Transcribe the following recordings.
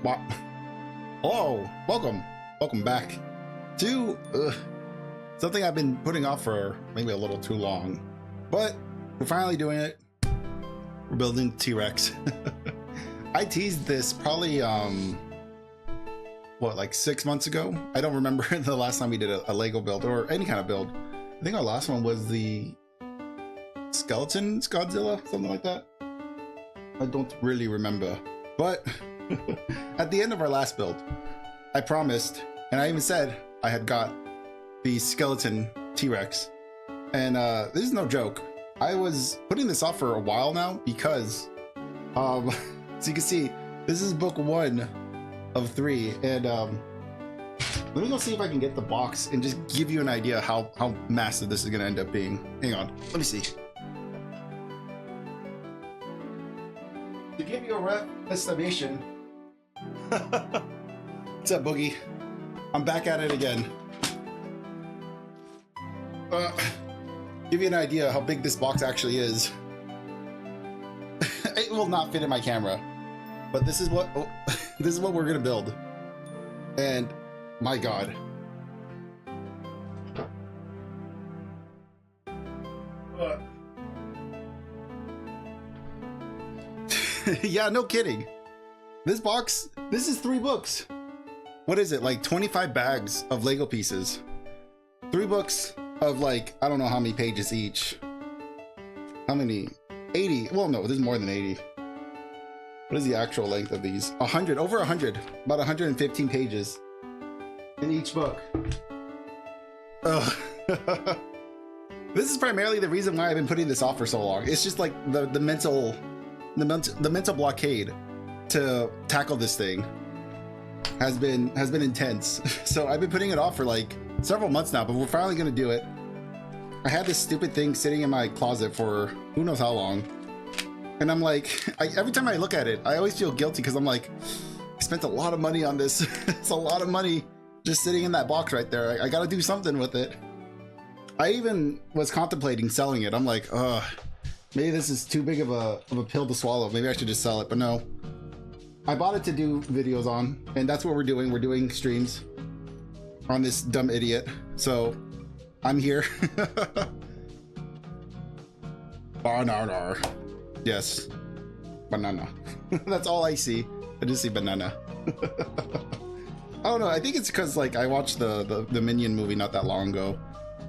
Hello, welcome back to something I've been putting off for maybe a little too long, but we're finally doing it. We're building T-Rex. I teased this probably what, like 6 months ago? I don't remember the last time we did a Lego build or any kind of build. I think our last one was the skeleton Godzilla, something like that. I don't really remember, but at the end of our last build, I promised, and I even said I had got the skeleton T-Rex, and this is no joke. I was putting this off for a while now because, so you can see, this is book 1 of 3, and let me go see if I can get the box and just give you an idea how massive this is going to end up being. Hang on, let me see. To give you a rough estimation, what's up, Boogie? I'm back at it again. Give you an idea how big this box actually is. It will not fit in my camera, but this is what this is what we're gonna build. And my God. Yeah, no kidding. This box, this is 3 books. What is it, like 25 bags of Lego pieces? 3 books of like, I don't know how many pages each. How many? 80. Well, no, there's more than 80. What is the actual length of these? 100, over 100, about 115 pages in each book. Ugh. This is primarily the reason why I've been putting this off for so long. It's just like the mental blockade to tackle this thing has been intense. So I've been putting it off for like several months now, but we're finally gonna do it. I had this stupid thing sitting in my closet for who knows how long, and I'm like, every time I look at it, I always feel guilty because I'm like, I spent a lot of money on this. It's a lot of money just sitting in that box right there. I gotta do something with it. I even was contemplating selling it. I'm like, maybe this is too big of a pill to swallow. Maybe I should just sell it, but no. I bought it to do videos on, and that's what we're doing. We're doing streams on this dumb idiot. So I'm here. Banana. Yes. Banana. That's all I see. I just see banana. I don't know. I think it's because like I watched the Minion movie not that long ago.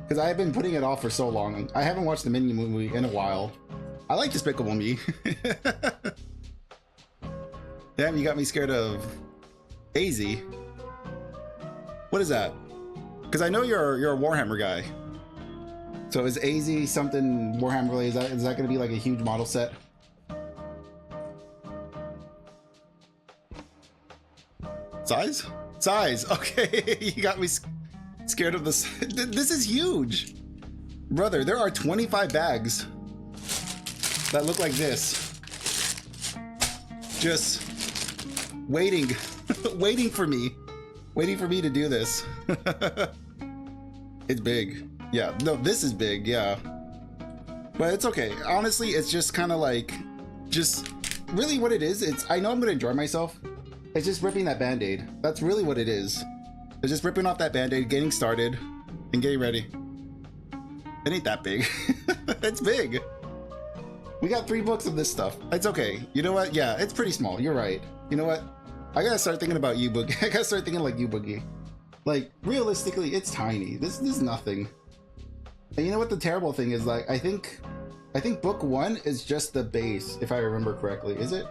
Because I've been putting it off for so long. I haven't watched the Minion movie in a while. I like Despicable Me. Damn, you got me scared of AZ. What is that? Because I know you're a Warhammer guy. So is AZ something Warhammer related? Is that going to be like a huge model set? Size? Size. Okay, you got me scared of this. This is huge. Brother, there are 25 bags that look like this. Just waiting, waiting for me to do this. It's big. Yeah, no, this is big, yeah. But it's okay. Honestly, it's just kind of like, just really what it is. I know I'm gonna enjoy myself. It's just ripping that band-aid. That's really what it is. It's just ripping off that band-aid, getting started, and getting ready. It ain't that big. It's big. We got 3 books of this stuff. It's okay. You know what? Yeah, it's pretty small. You're right. You know what? I gotta start thinking about you, Boogie. I gotta start thinking like you, Boogie. Like, realistically, it's tiny. This is nothing. And you know what the terrible thing is? Like, I think book 1 is just the base, if I remember correctly. Is it?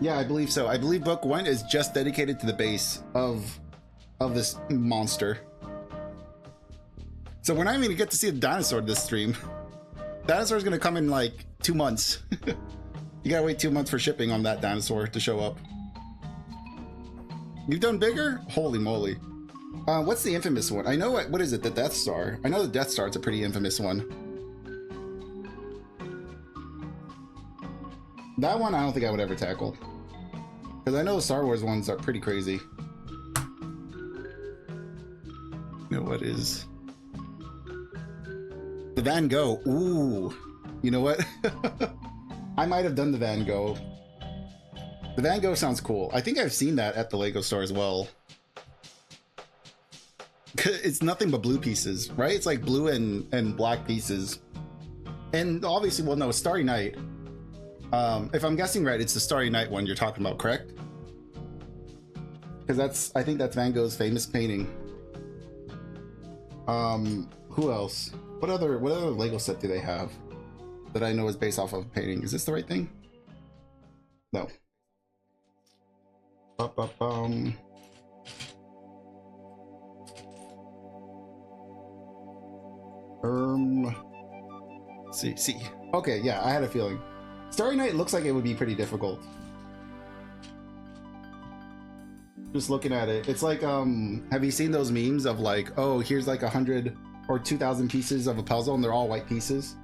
Yeah, I believe so. I believe book 1 is just dedicated to the base of this monster. So we're not even gonna get to see the dinosaur this stream. Dinosaur's gonna come in like 2 months. You gotta wait 2 months for shipping on that dinosaur to show up. You've done bigger? Holy moly. What's the infamous one? I know what is it? The Death Star. I know the Death Star is a pretty infamous one. That one I don't think I would ever tackle. Because I know the Star Wars ones are pretty crazy. You know what is? The Van Gogh. Ooh. You know what? I might have done the Van Gogh. The Van Gogh sounds cool. I think I've seen that at the Lego store as well. It's nothing but blue pieces, right? It's like blue and black pieces. And obviously, well, no, Starry Night. If I'm guessing right, it's the Starry Night one you're talking about, correct? Because I think that's Van Gogh's famous painting. Who else? What other Lego set do they have that I know is based off of a painting? Is this the right thing? No. See. Okay, yeah, I had a feeling. Starry Night looks like it would be pretty difficult. Just looking at it, it's like, have you seen those memes of like, oh, here's like 100 or 2,000 pieces of a puzzle and they're all white pieces?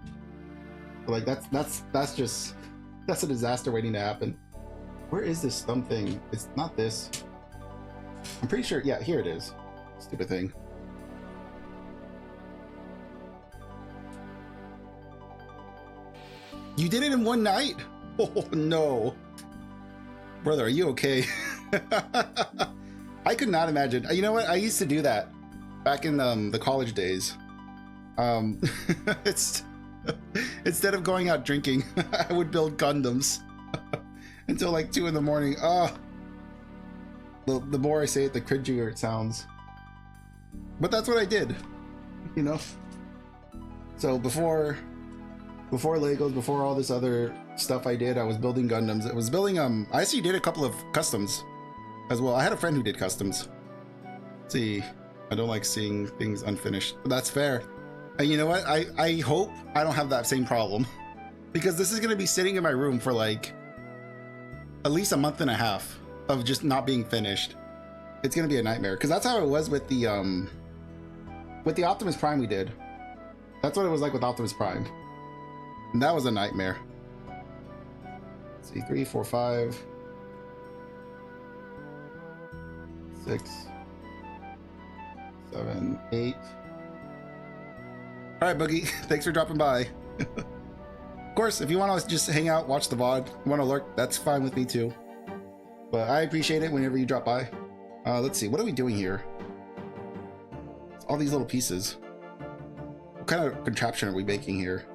Like that's a disaster waiting to happen. Where is this dumb thing? It's not this. I'm pretty sure, yeah, here it is. Stupid thing. You did it in one night? Oh no. Brother, are you okay? I could not imagine. You know what? I used to do that back in the college days. It's instead of going out drinking, I would build Gundams until like 2 in the morning. The more I say it, the cringier it sounds. But that's what I did, you know. So before Legos, before all this other stuff I did, I was building Gundams. I was building I actually did a couple of customs as well. I had a friend who did customs. Let's see, I don't like seeing things unfinished. But that's fair. And you know what? I hope I don't have that same problem, because this is gonna be sitting in my room for like at least a month and a half of just not being finished. It's gonna be a nightmare, because that's how it was with the Optimus Prime we did. That's what it was like with Optimus Prime. And that was a nightmare. Let's see, 3, 4, 5, 6, 7, 8. All right, Boogie, thanks for dropping by. Of course, if you want to just hang out, watch the VOD, want to lurk, that's fine with me too. But I appreciate it whenever you drop by. Let's see, what are we doing here? It's all these little pieces. What kind of contraption are we making here?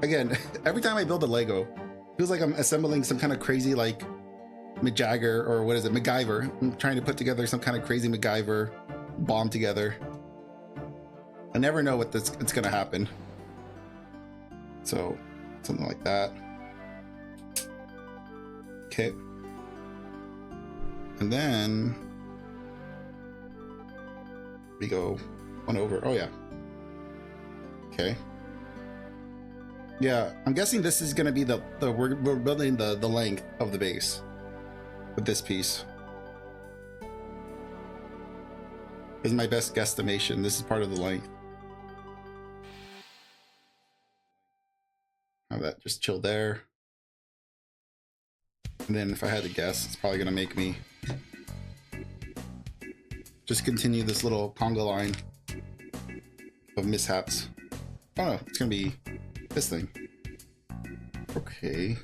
Again, every time I build a Lego, it feels like I'm assembling some kind of crazy, like, Majagger, or what is it, MacGyver. I'm trying to put together some kind of crazy MacGyver bomb together. I never know what it's gonna happen. So, something like that. Okay. And then we go one over. Oh yeah. Okay. Yeah, I'm guessing this is gonna be we're building the length of the base with this piece. Is my best guesstimation. This is part of the length. Have that just chill there. And then if I had to guess, it's probably gonna make me just continue this little conga line of mishaps. Oh no, it's gonna be this thing. Okay.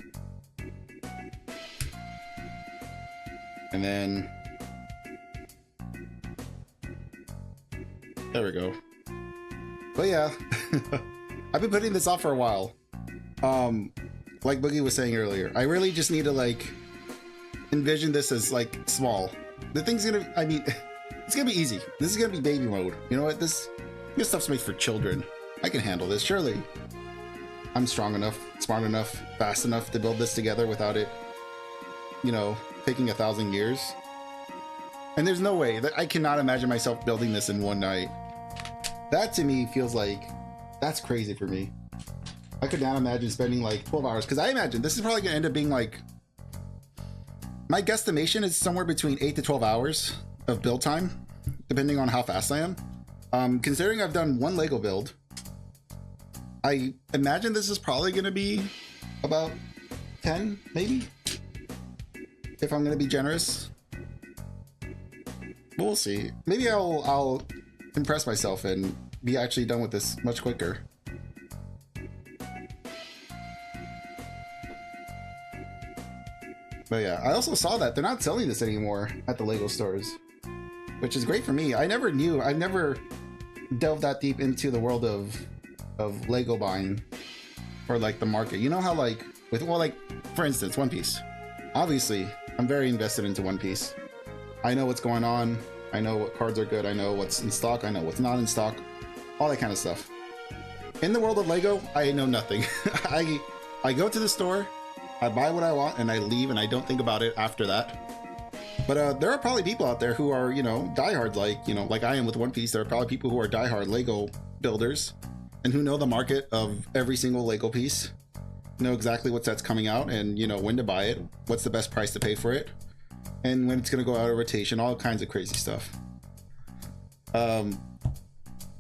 And then there we go. But yeah, I've been putting this off for a while. Like Boogie was saying earlier, I really just need to like envision this as like small. The thing's gonna, I mean, it's gonna be easy. This is gonna be baby mode. You know what? This stuff's made for children. I can handle this, surely. I'm strong enough, smart enough, fast enough to build this together without it, you know, taking 1,000 years. And there's no way that I cannot imagine myself building this in one night. That to me feels like, that's crazy for me. I could not imagine spending like 12 hours, because I imagine this is probably gonna end up being like, my guesstimation is somewhere between 8 to 12 hours of build time, depending on how fast I am. Considering I've done one Lego build, I imagine this is probably gonna be about 10, maybe, if I'm gonna be generous. We'll see. Maybe I'll impress myself and be actually done with this much quicker. But yeah, I also saw that they're not selling this anymore at the Lego stores, which is great for me. I've never delved that deep into the world of Lego buying or like the market. You know how like with, well, like for instance, One Piece. Obviously, I'm very invested into One Piece. I know what's going on. I know what cards are good. I know what's in stock. I know what's not in stock. All that kind of stuff. In the world of Lego, I know nothing. I go to the store, I buy what I want, and I leave, and I don't think about it after that. But there are probably people out there who are, you know, diehard, like I am with One Piece. There are probably people who are diehard Lego builders and who know the market of every single Lego piece, know exactly what set's coming out, and you know when to buy it, what's the best price to pay for it, and when it's going to go out of rotation, all kinds of crazy stuff.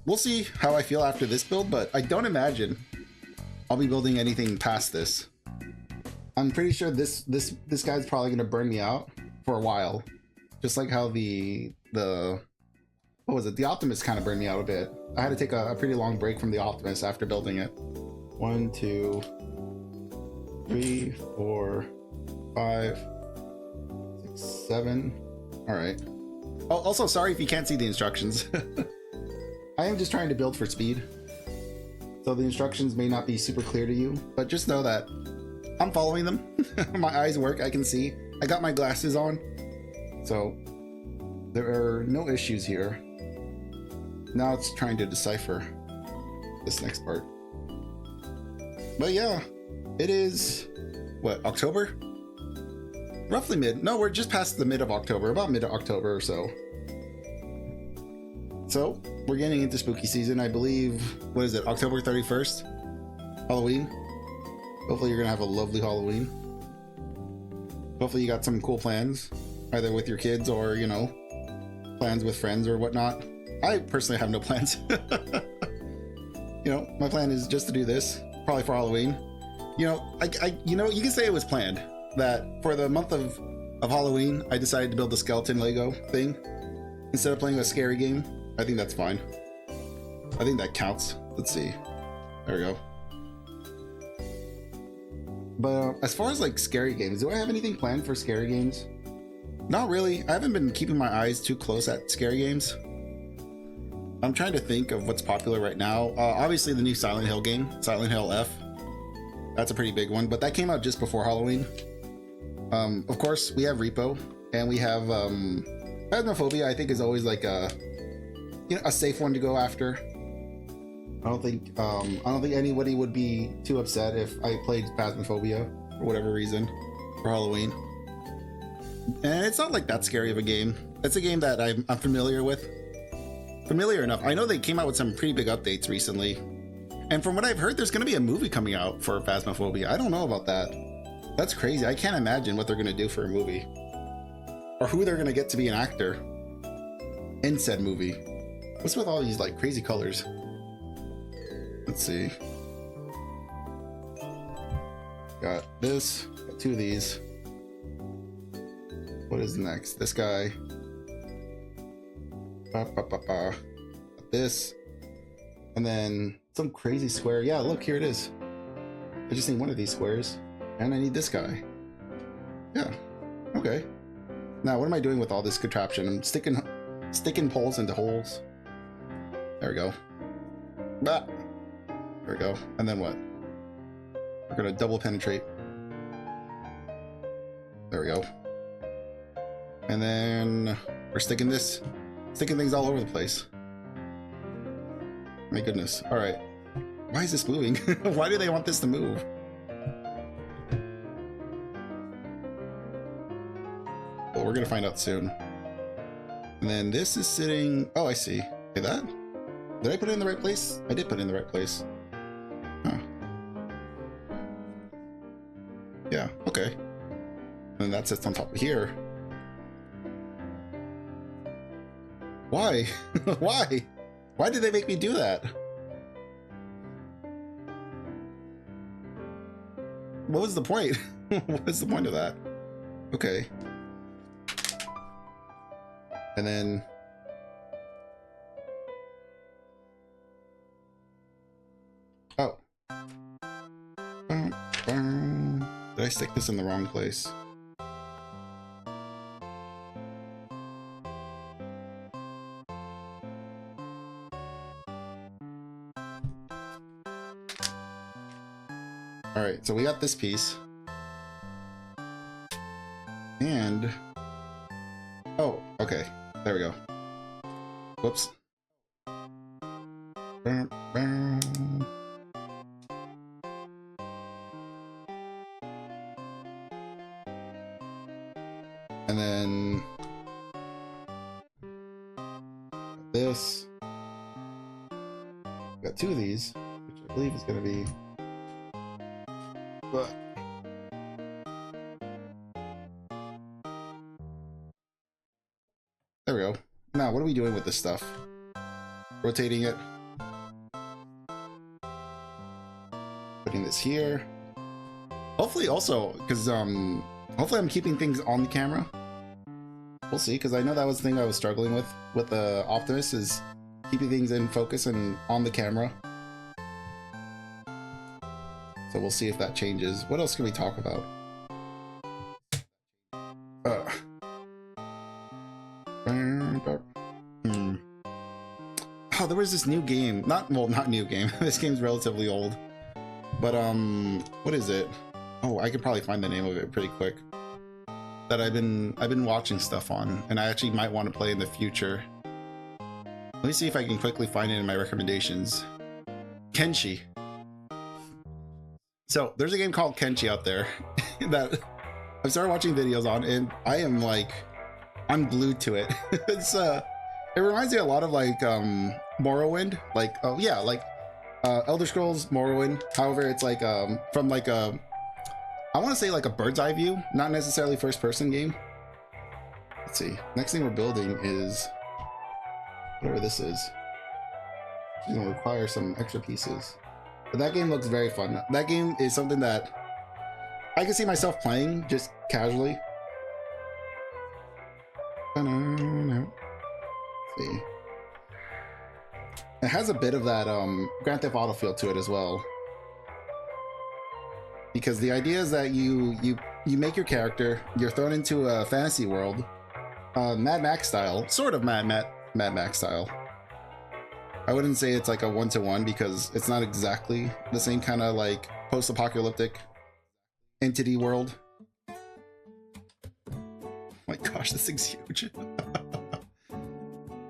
We'll see how I feel after this build, but I don't imagine I'll be building anything past this. I'm pretty sure this guy's probably going to burn me out for a while, just like how the what was it? The Optimus kind of burned me out a bit. I had to take a pretty long break from the Optimus after building it. 1, 2, 3, 4, 5, 6, 7. All right. Oh, also, sorry if you can't see the instructions. I am just trying to build for speed, so the instructions may not be super clear to you, but just know that I'm following them. My eyes work, I can see. I got my glasses on, so there are no issues here. Now it's trying to decipher this next part. But yeah, it is, what, October? Roughly mid. No, we're just past the mid of October, about mid of October or so. So we're getting into spooky season, I believe. What is it, October 31st? Halloween. Hopefully you're gonna have a lovely Halloween. Hopefully you got some cool plans, either with your kids or, you know, plans with friends or whatnot. I personally have no plans. You know, my plan is just to do this, probably for Halloween. You know, you know, you can say it was planned that for the month of Halloween, I decided to build the skeleton Lego thing instead of playing a scary game. I think that's fine. I think that counts. Let's see. There we go. But as far as like scary games, do I have anything planned for scary games? Not really. I haven't been keeping my eyes too close at scary games. I'm trying to think of what's popular right now. Obviously the new Silent Hill game, Silent Hill F. That's a pretty big one, but that came out just before Halloween. Of course, we have Repo, and we have Phasmophobia. I think is always like a safe one to go after. I don't think anybody would be too upset if I played Phasmophobia for whatever reason for Halloween. And it's not like that scary of a game. It's a game that I'm familiar with. Familiar enough. I know they came out with some pretty big updates recently. And from what I've heard, there's going to be a movie coming out for Phasmophobia. I don't know about that. That's crazy. I can't imagine what they're going to do for a movie. Or who they're going to get to be an actor in said movie. What's with all these like crazy colors? Let's see. Got this. Got 2 of these. What is next? This guy. Got this. And then some crazy square. Yeah, look, here it is. I just need one of these squares. And I need this guy. Yeah. Okay. Now, what am I doing with all this contraption? I'm sticking poles into holes. There we go. Bah. There we go. And then what? We're gonna double penetrate. There we go. And then we're sticking things all over the place. My goodness. All right. Why is this moving? Why do they want this to move? Well, we're gonna find out soon. And then this is sitting. Oh, I see. Okay, that. Did I put it in the right place? I did put it in the right place. Huh. Yeah, okay. And that sits on top of here. Why? Why? Why did they make me do that? What was the point? What was the point of that? Okay. And then... Oh. Did I stick this in the wrong place? right, so we got this piece. And... oh, okay. There we go. Whoops. And then... this. Got two of these, which I believe is going to be... but... there we go. Now, what are we doing with this stuff? Rotating it. Putting this here. Hopefully also, because hopefully I'm keeping things on the camera. We'll see, because I know that was the thing I was struggling with the Optimus, is keeping things in focus and on the camera. So we'll see if that changes. What else can we talk about? Oh, there was this new game. Not new game. This game's relatively old. But what is it? Oh, I could probably find the name of it pretty quick. That I've been watching stuff on, and I actually might want to play in the future. Let me see if I can quickly find it in my recommendations. Kenshi. So there's a game called Kenshi out there that I've started watching videos on, and I am like, I'm glued to it. It's it reminds me a lot of like Morrowind, like oh yeah, like Elder Scrolls Morrowind. However, it's like from like a, I want to say like a bird's eye view, not necessarily first person game. Let's see. Next thing we're building is whatever this is. It's gonna require some extra pieces. But that game looks very fun. That game is something that I can see myself playing just casually. Let's see. It has a bit of that Grand Theft Auto feel to it as well. Because the idea is that you make your character, you're thrown into a fantasy world, Mad Max style, sort of Mad Max style. I wouldn't say it's like a one-to-one because it's not exactly the same kind of like post-apocalyptic entity world. Oh my gosh, this thing's huge.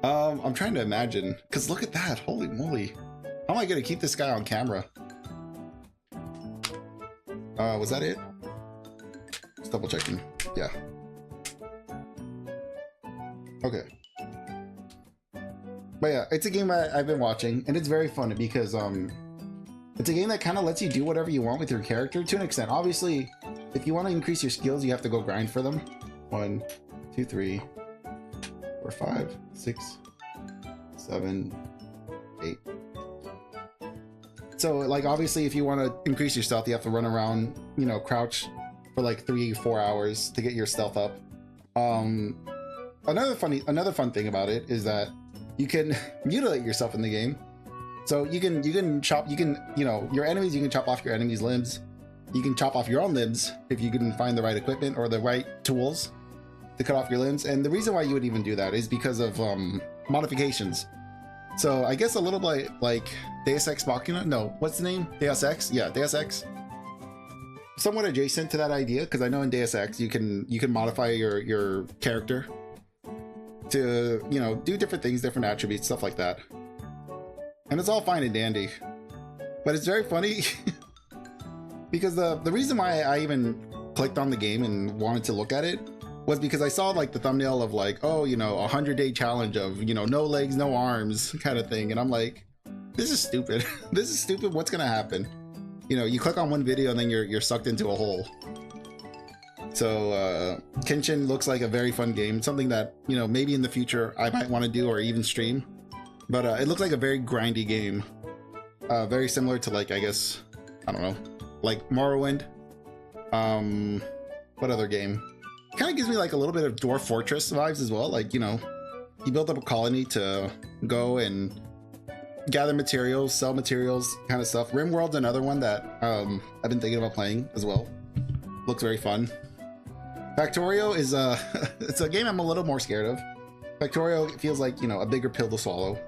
I'm trying to imagine, because look at that, holy moly. How am I gonna keep this guy on camera? Was that it? Just double checking. Yeah. Okay. But yeah, it's a game I've been watching, and it's very fun because it's a game that kind of lets you do whatever you want with your character to an extent. Obviously, if you want to increase your skills, you have to go grind for them. 1, 2, 3, 4, 5, 6, 7, 8. So like obviously if you want to increase your stealth, you have to run around, you know, crouch for like 3-4 hours to get your stealth up. Another fun thing about it is that you can mutilate yourself in the game. So you can chop, you know, your enemies, you can chop off your enemies' limbs. You can chop off your own limbs if you can find the right equipment or the right tools to cut off your limbs. And the reason why you would even do that is because of modifications. So I guess a little bit like Deus Ex Machina. No, what's the name? Deus Ex? Yeah, Deus Ex. Somewhat adjacent to that idea, because I know in Deus Ex you can modify your character to, you know, do different things, different attributes, stuff like that. And it's all fine and dandy. But it's very funny because the reason why I even clicked on the game and wanted to look at it was because I saw like the thumbnail of like, oh, you know, 100-day challenge of, you know, no legs, no arms kind of thing. And I'm like, this is stupid. This is stupid. What's going to happen? You know, you click on one video and then you're sucked into a hole. So Kenshin looks like a very fun game. Something that, you know, maybe in the future I might want to do or even stream. But it looks like a very grindy game. Very similar to like, I guess, I don't know, like Morrowind. What other game? Kind of gives me like a little bit of Dwarf Fortress vibes as well. Like, you know, you build up a colony to go and gather materials, sell materials, kind of stuff. RimWorld's another one that I've been thinking about playing as well. Looks very fun. Factorio is it's a game I'm a little more scared of. Factorio feels like, you know, a bigger pill to swallow.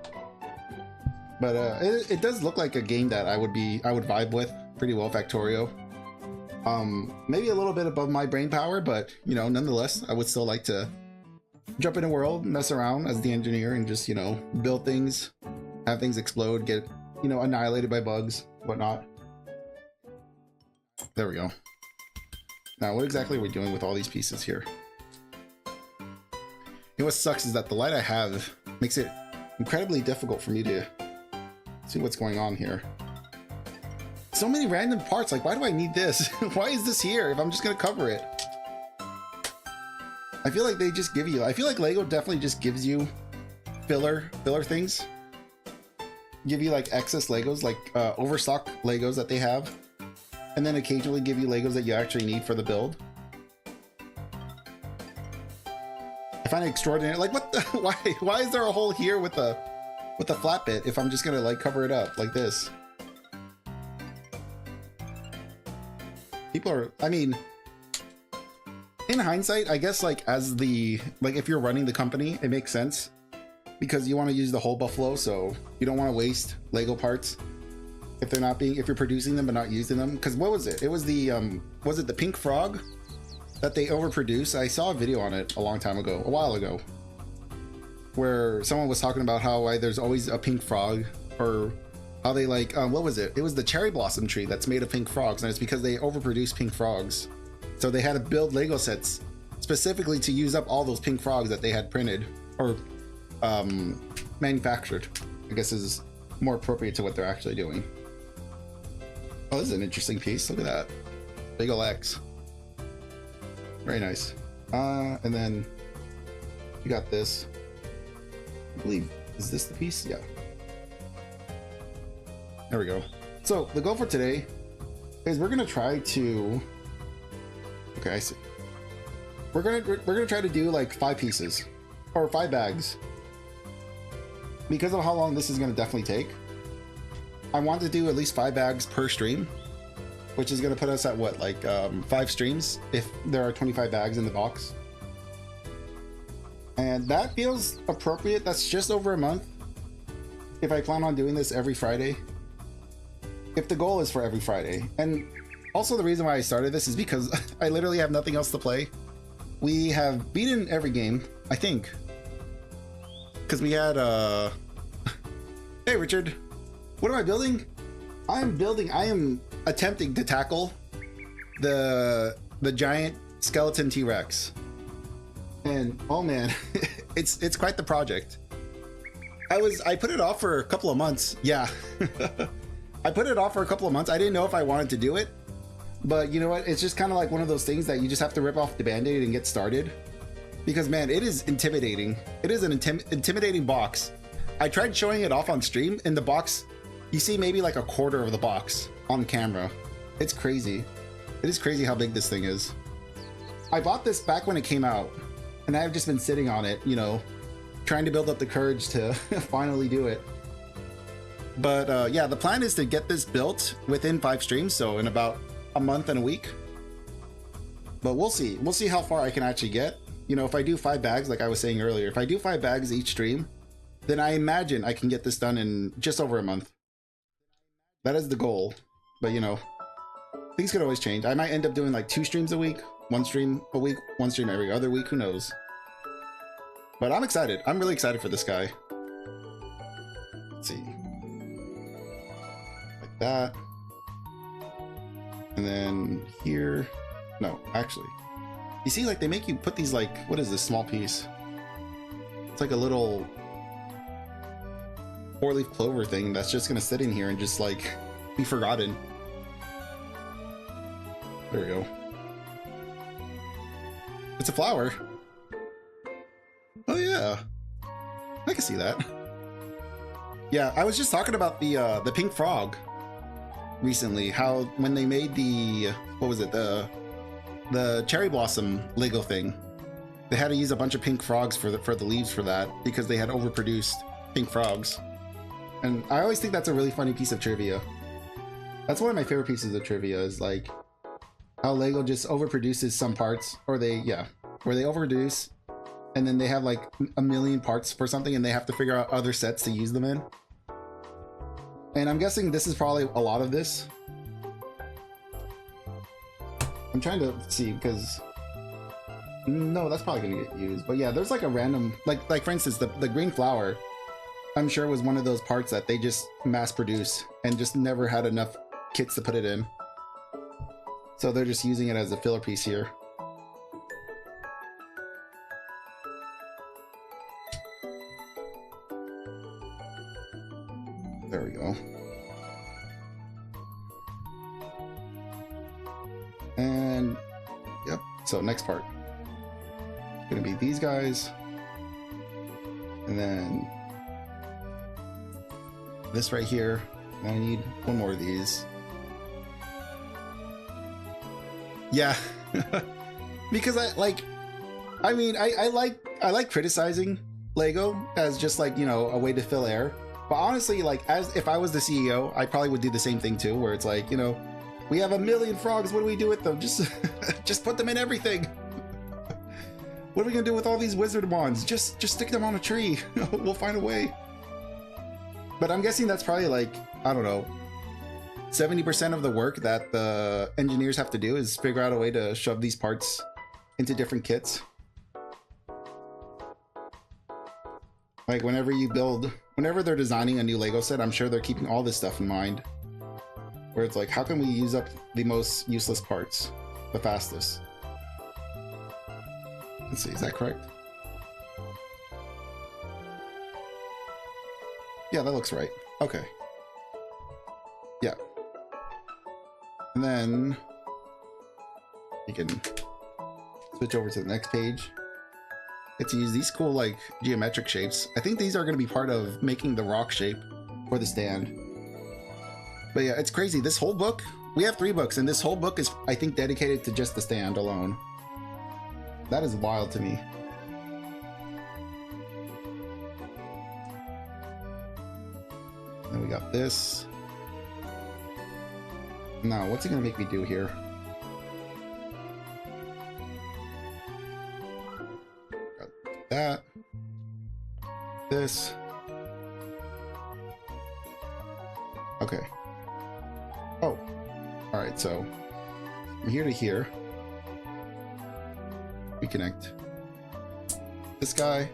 But it does look like a game that I would vibe with pretty well, Factorio. Maybe a little bit above my brain power, but you know, nonetheless, I would still like to jump in a world, mess around as the engineer, and just, you know, build things, have things explode, get, you know, annihilated by bugs, whatnot. There we go. Now, what exactly are we doing with all these pieces here? You know what sucks is that the light I have makes it incredibly difficult for me to see what's going on here. So many random parts, like why do I need this? Why is this here if I'm just gonna cover it? I feel like they just give you, I feel like Lego definitely just gives you filler things. Give you like excess Legos, like overstock Legos that they have. And then occasionally give you Legos that you actually need for the build. I find it extraordinary. Like what the, why is there a hole here with the flat bit if I'm just gonna like cover it up like this? People are, I mean, in hindsight, I guess like as the, like if you're running the company, it makes sense because you want to use the whole buffalo, so you don't want to waste Lego parts if they're not being, if you're producing them but not using them. Because what was it? It was the, was it the pink frog that they overproduce? I saw a video on it a long time ago, a while ago, where someone was talking about how there's always a pink frog, or how they like, what was it? It was the cherry blossom tree that's made of pink frogs, and it's because they overproduce pink frogs. So they had to build Lego sets specifically to use up all those pink frogs that they had printed or manufactured, I guess is more appropriate to what they're actually doing. Oh, this is an interesting piece. Look at that. Lego X. Very nice. And then you got this. I believe, is this the piece? Yeah. There we go. So the goal for today is we're gonna try to, okay, I see. We're gonna try to do like 5 pieces or 5 bags because of how long this is gonna definitely take. I want to do at least 5 bags per stream, which is gonna put us at what, like 5 streams if there are 25 bags in the box. And that feels appropriate. That's just over a month if I plan on doing this every Friday. If the goal is for every Friday. And also the reason why I started this is because I literally have nothing else to play. We have beaten every game, I think. Because we had, hey Richard, what am I building? I am attempting to tackle the giant skeleton T-Rex. And oh man, it's quite the project. I put it off for a couple of months. Yeah. I put it off for a couple of months. I didn't know if I wanted to do it, but you know what? It's just kind of like one of those things that you just have to rip off the band-aid and get started. Because man, it is intimidating. It is an intimidating box. I tried showing it off on stream. In the box, you see maybe like a quarter of the box on camera. It's crazy. It is crazy how big this thing is. I bought this back when it came out, and I've just been sitting on it, you know, trying to build up the courage to finally do it. But yeah, the plan is to get this built within 5 streams, so in about a month and a week. But we'll see. We'll see how far I can actually get. You know, if I do 5 bags, like I was saying earlier, if I do 5 bags each stream, then I imagine I can get this done in just over a month. That is the goal. But you know, things could always change. I might end up doing like 2 streams a week, 1 stream a week, 1 stream every other week, who knows. But I'm excited. I'm really excited for this guy. Let's see. That, and then here, no, actually, you see, like they make you put these, like, what is this small piece? It's like a little 4-leaf clover thing that's just gonna sit in here and just like be forgotten. There we go. It's a flower. Oh yeah, I can see that. Yeah, I was just talking about the pink frog recently, how when they made the, what was it, the cherry blossom Lego thing, they had to use a bunch of pink frogs for the leaves for that because they had overproduced pink frogs. And I always think that's a really funny piece of trivia. That's one of my favorite pieces of trivia, is like how Lego just overproduces some parts, or they overproduce and then they have like a million parts for something and they have to figure out other sets to use them in. And I'm guessing this is probably a lot of this. I'm trying to see because no, that's probably gonna get used. But yeah, there's like a random like for instance the green flower. I'm sure was one of those parts that they just mass produce and just never had enough kits to put it in. So they're just using it as a filler piece here. There we go. And yep, so next part. It's gonna be these guys. And then this right here. I need one more of these. Yeah. Because I like criticizing Lego as just like, you know, a way to fill air. But honestly, like, as if I was the CEO, I probably would do the same thing too, where it's like, you know, we have 1 million frogs, what do we do with them? Just just put them in everything. What are we gonna do with all these wizard wands? Just stick them on a tree. We'll find a way. But I'm guessing that's probably like, I don't know, 70% of the work that the engineers have to do is figure out a way to shove these parts into different kits. Like whenever they're designing a new Lego set, I'm sure they're keeping all this stuff in mind. Where it's like, how can we use up the most useless parts the fastest? Let's see, is that correct? Yeah, that looks right. Okay. Yeah. And then you can switch over to the next page. Get to use these cool like geometric shapes. I think these are going to be part of making the rock shape for the stand. But yeah, it's crazy. This whole book, we have 3 books, and this whole book is, I think, dedicated to just the stand alone. That is wild to me. Then we got this. Now, what's it gonna make me do here? Got that. This. Okay. Oh. Alright, so from here to here, we connect this guy.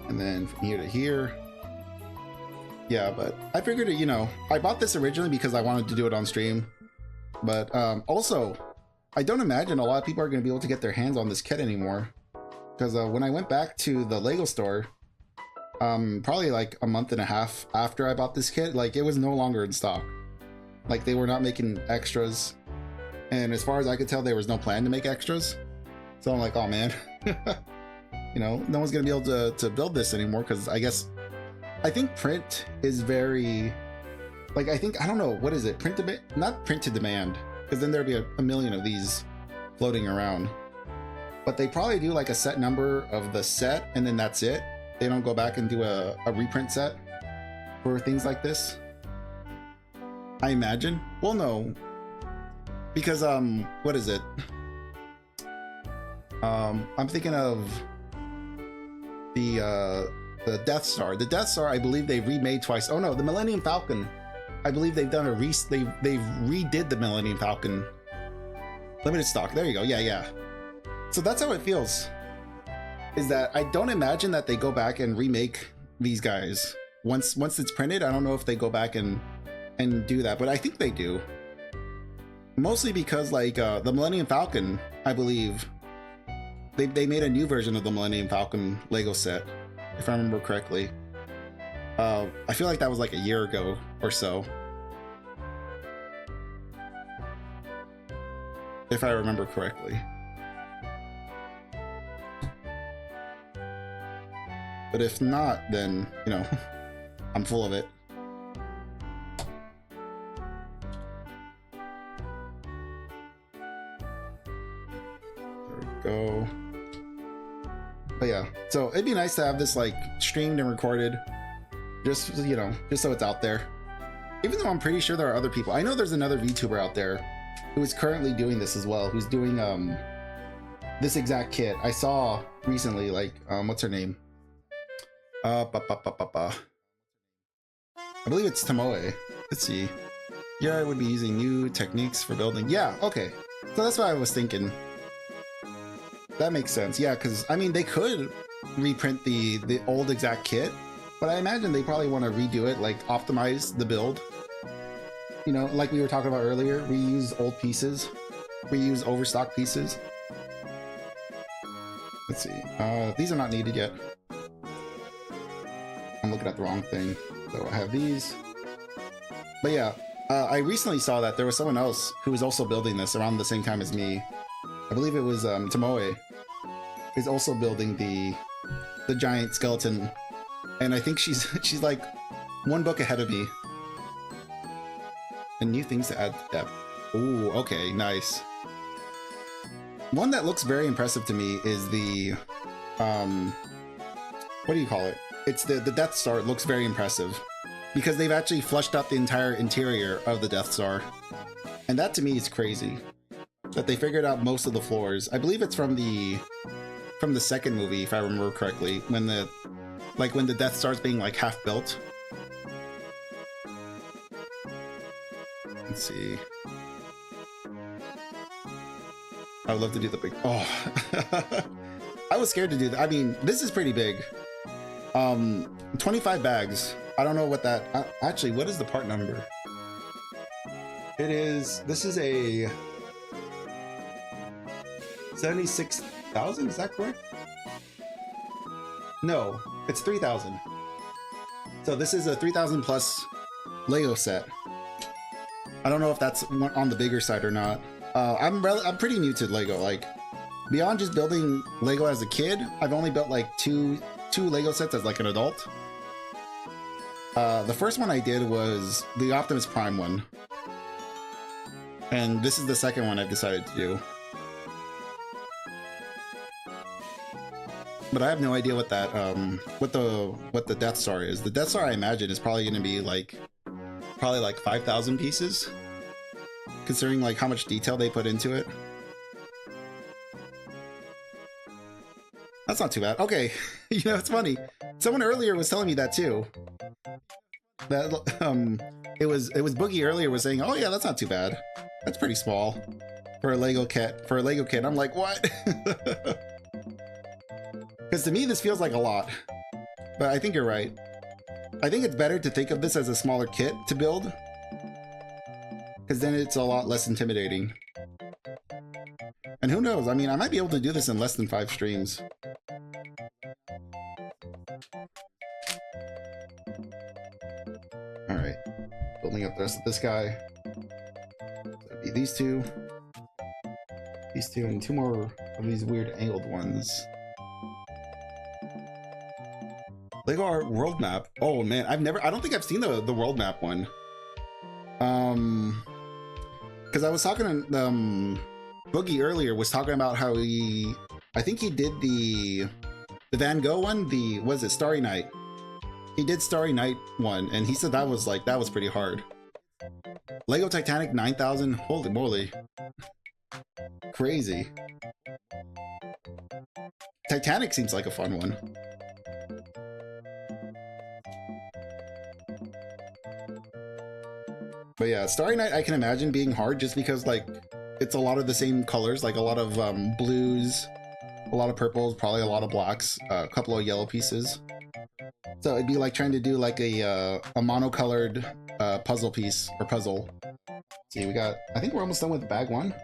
And then from here to here. Yeah, but I figured, you know, I bought this originally because I wanted to do it on stream. But also, I don't imagine a lot of people are going to be able to get their hands on this kit anymore. Because when I went back to the Lego store, probably like a month and a half after I bought this kit, like it was no longer in stock. Like they were not making extras. And as far as I could tell, there was no plan to make extras. So I'm like, oh man, you know, no one's going to be able to build this anymore because I think print is very, like, I don't know, what is it? Not print to demand, because then there'd be a million of these floating around. But they probably do like a set number of the set, and then that's it. They don't go back and do a reprint set for things like this, I imagine. Well, no, because, what is it? I'm thinking of the Death Star. The Death Star, I believe they remade twice. Oh no, the Millennium Falcon. I believe they've done they've redid the Millennium Falcon limited stock. There you go. Yeah. So that's how it feels. Is that I don't imagine that they go back and remake these guys once it's printed. I don't know if they go back and do that, but I think they do. Mostly because like the Millennium Falcon, I believe they made a new version of the Millennium Falcon Lego set, if I remember correctly. I feel like that was like a year ago or so, if I remember correctly. But if not, then, you know, I'm full of it. There we go. But yeah, so it'd be nice to have this like streamed and recorded, just, you know, just so it's out there. Even though I'm pretty sure there are other people. I know there's another VTuber out there who is currently doing this as well, who's doing this exact kit. I saw recently, like, what's her name? I believe it's Tomoe. Let's see. Yeah, I would be using new techniques for building. Yeah, okay. So that's what I was thinking. That makes sense. Yeah, because I mean they could reprint the old exact kit, but I imagine they probably want to redo it, like optimize the build. You know, like we were talking about earlier, reuse old pieces, reuse overstock pieces. Let's see. These are not needed yet. I'm looking at the wrong thing. So I have these. But yeah, I recently saw that there was someone else who was also building this around the same time as me. I believe it was Tomoe is also building the giant skeleton, and I think she's like one book ahead of me. And new things to add to depth. Ooh, okay, nice. One that looks very impressive to me is the what do you call it? It's the Death Star. It looks very impressive because they've actually fleshed out the entire interior of the Death Star, and that to me is crazy. That they figured out most of the floors. I believe it's from the second movie, if I remember correctly, when the Death Star's being like half built. Let's see. I would love to do the big. Oh, I was scared to do that. I mean, this is pretty big. 25 bags. I don't know what that. Actually, what is the part number? It is. This is a 76,000. Is that correct? No, it's 3,000. So this is a 3,000 plus Lego set. I don't know if that's on the bigger side or not. I'm pretty new to Lego. Like, beyond just building Lego as a kid, I've only built like two Lego sets as like an adult. The first one I did was the Optimus Prime one, and this is the second one I've decided to do. But I have no idea what that what the Death Star is. The Death Star, I imagine, is probably going to be like probably like 5,000 pieces, considering like how much detail they put into it. That's not too bad. Okay, you know, it's funny. Someone earlier was telling me that too. That it was Boogie earlier was saying, "Oh yeah, that's not too bad. That's pretty small for a Lego kit." For a Lego kit, I'm like, what? Because to me, this feels like a lot. But I think you're right. I think it's better to think of this as a smaller kit to build, because then it's a lot less intimidating. And who knows? I mean, I might be able to do this in less than 5 streams. Alright. Building up the rest of this guy. So it'd be these two, and 2 more of these weird angled ones. Lego Art World Map. Oh man, I don't think I've seen the world map one. Because I was talking to Boogie earlier was talking about how I think he did the Van Gogh one, was it Starry Night? He did Starry Night one, and he said that was pretty hard. Lego Titanic 9,000, holy moly. Crazy. Titanic seems like a fun one. But yeah, Starry Night I can imagine being hard just because like it's a lot of the same colors, like a lot of blues, a lot of purples, probably a lot of blacks, a couple of yellow pieces. So it'd be like trying to do like a monocolored puzzle piece or puzzle. See, I think we're almost done with bag 1.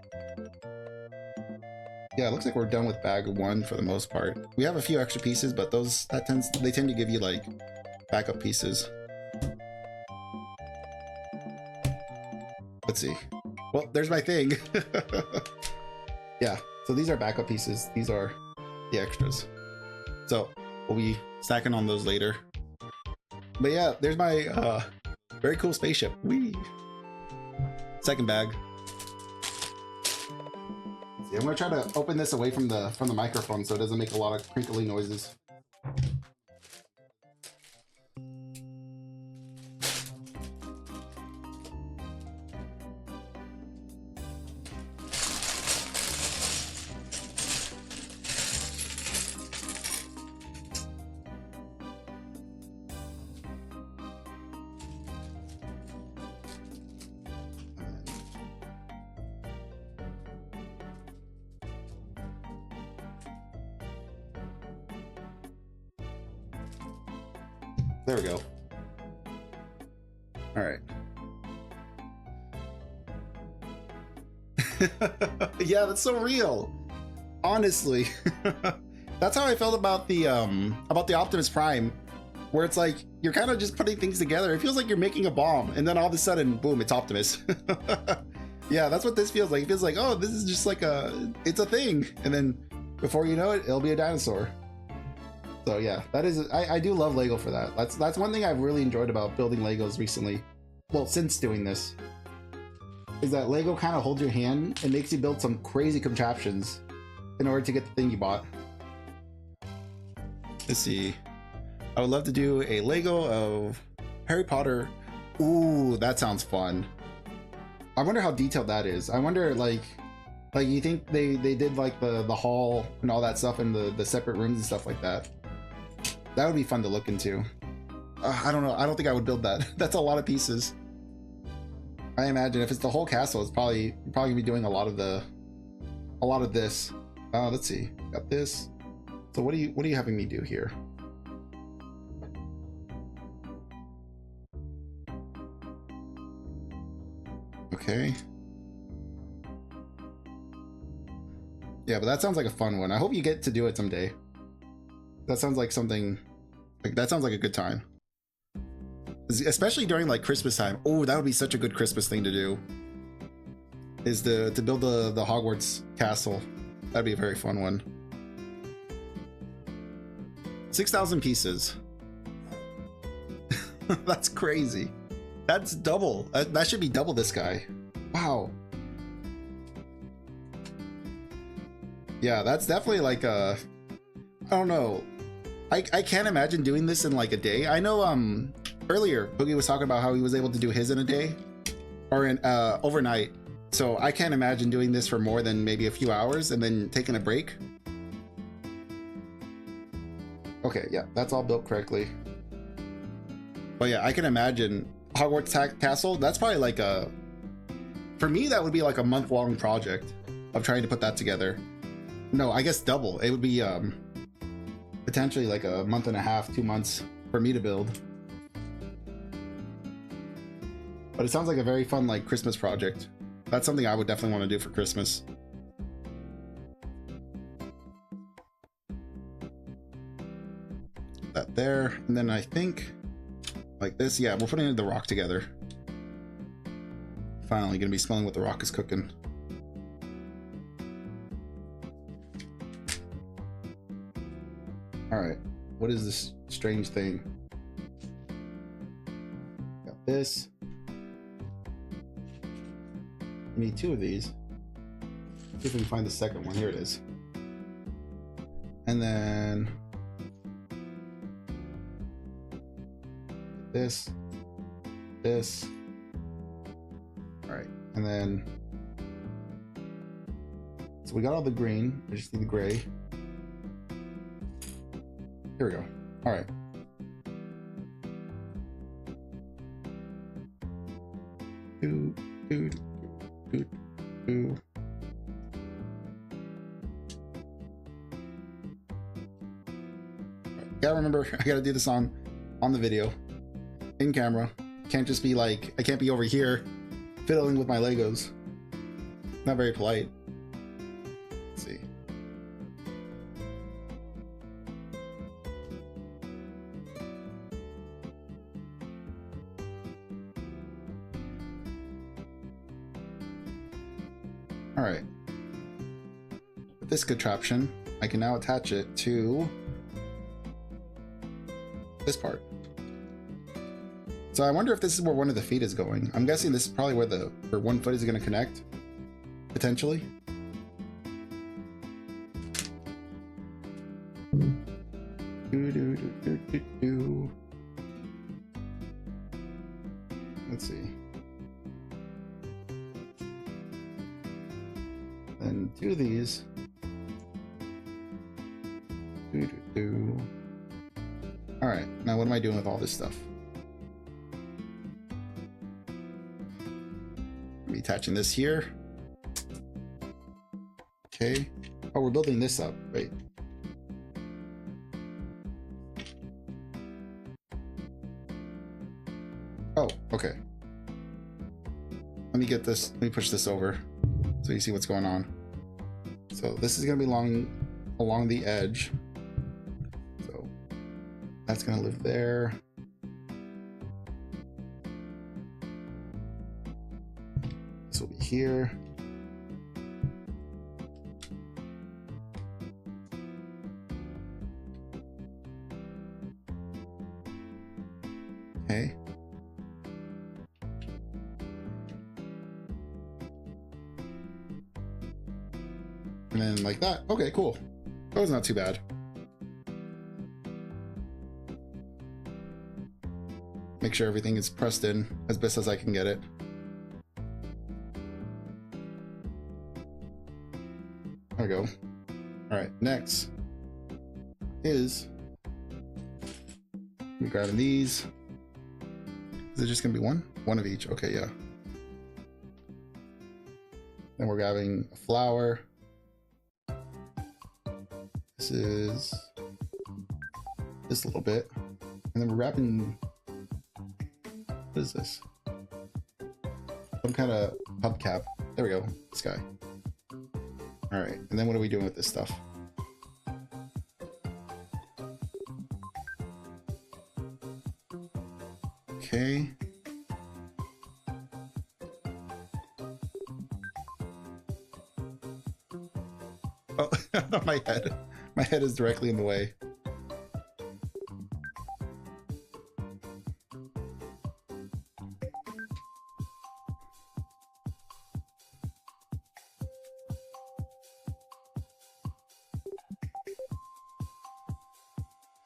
Yeah, it looks like we're done with bag 1 for the most part. We have a few extra pieces, but they tend to give you like backup pieces. Let's see. Well, there's my thing. Yeah, so these are backup pieces. These are the extras. So we'll be stacking on those later. But yeah, there's my very cool spaceship. Whee! Second bag. See, I'm gonna try to open this away from the microphone so it doesn't make a lot of crinkly noises. There we go. All right. Yeah, that's so real. Honestly. That's how I felt about the Optimus Prime, where it's like you're kind of just putting things together. It feels like you're making a bomb, and then all of a sudden, boom, it's Optimus. Yeah, that's what this feels like. It feels like, oh, this is just like it's a thing, and then before you know it, it'll be a dinosaur. So yeah, that is, I do love Lego for that. That's one thing I've really enjoyed about building Legos recently. Well, since doing this, is that Lego kind of holds your hand and makes you build some crazy contraptions in order to get the thing you bought. Let's see. I would love to do a Lego of Harry Potter. Ooh, that sounds fun. I wonder how detailed that is. I wonder, like you think they did like the hall and all that stuff in the separate rooms and stuff like that. That would be fun to look into. I don't know. I don't think I would build that. That's a lot of pieces. I imagine if it's the whole castle, it's probably gonna be doing a lot of this. Let's see. Got this. So what are you having me do here? Okay. Yeah, but that sounds like a fun one. I hope you get to do it someday. That sounds like something, like that sounds like a good time. Especially during like Christmas time. Oh, that would be such a good Christmas thing to do. Is to build the Hogwarts castle. That'd be a very fun one. 6,000 pieces. That's crazy. That's double. That should be double this guy. Wow. Yeah, that's definitely like a, I don't know. I can't imagine doing this in like a day. I know earlier Boogie was talking about how he was able to do his in a day or in overnight. So I can't imagine doing this for more than maybe a few hours and then taking a break. Okay, yeah, that's all built correctly. But yeah, I can imagine Hogwarts Castle. That's probably like for me, that would be like a month-long project of trying to put that together. No, I guess double. It would be potentially like a month and a half, 2 months for me to build. But it sounds like a very fun like Christmas project. That's something I would definitely want to do for Christmas. That there, and then I think like this. Yeah, we're putting the rock together. Finally gonna be smelling what the rock is cooking. All right, what is this strange thing? Got this. We need 2 of these. See if we can find the second one. Here it is. And then this. All right, and then so we got all the green. I just need the gray. Here we go. All right. Do. Gotta remember, I gotta do this on the video, in camera. Can't just be like, I can't be over here fiddling with my Legos. Not very polite. Let's see. All right. With this contraption, I can now attach it to this part. So I wonder if this is where one of the feet is going. I'm guessing this is probably where one foot is going to connect, potentially. Let's see. Then do these. All right, now what am I doing with all this stuff? I'm attaching this here. Okay. Oh, we're building this up. Wait. Okay. Let me get this, let me push this over so you see what's going on. So this is gonna be along the edge. So that's gonna live there. This will be here. Okay. And then like that. Okay, cool. That was not too bad. Make sure everything is pressed in as best as I can get it. There we go. All right, next is me grabbing these. Is it just gonna be one? One of each. Okay, yeah. Then we're grabbing a flower. This is this little bit. And then we're wrapping, what is this? Some kind of hubcap. There we go, this guy. All right, and then what are we doing with this stuff? Okay. Oh, my head. My head is directly in the way.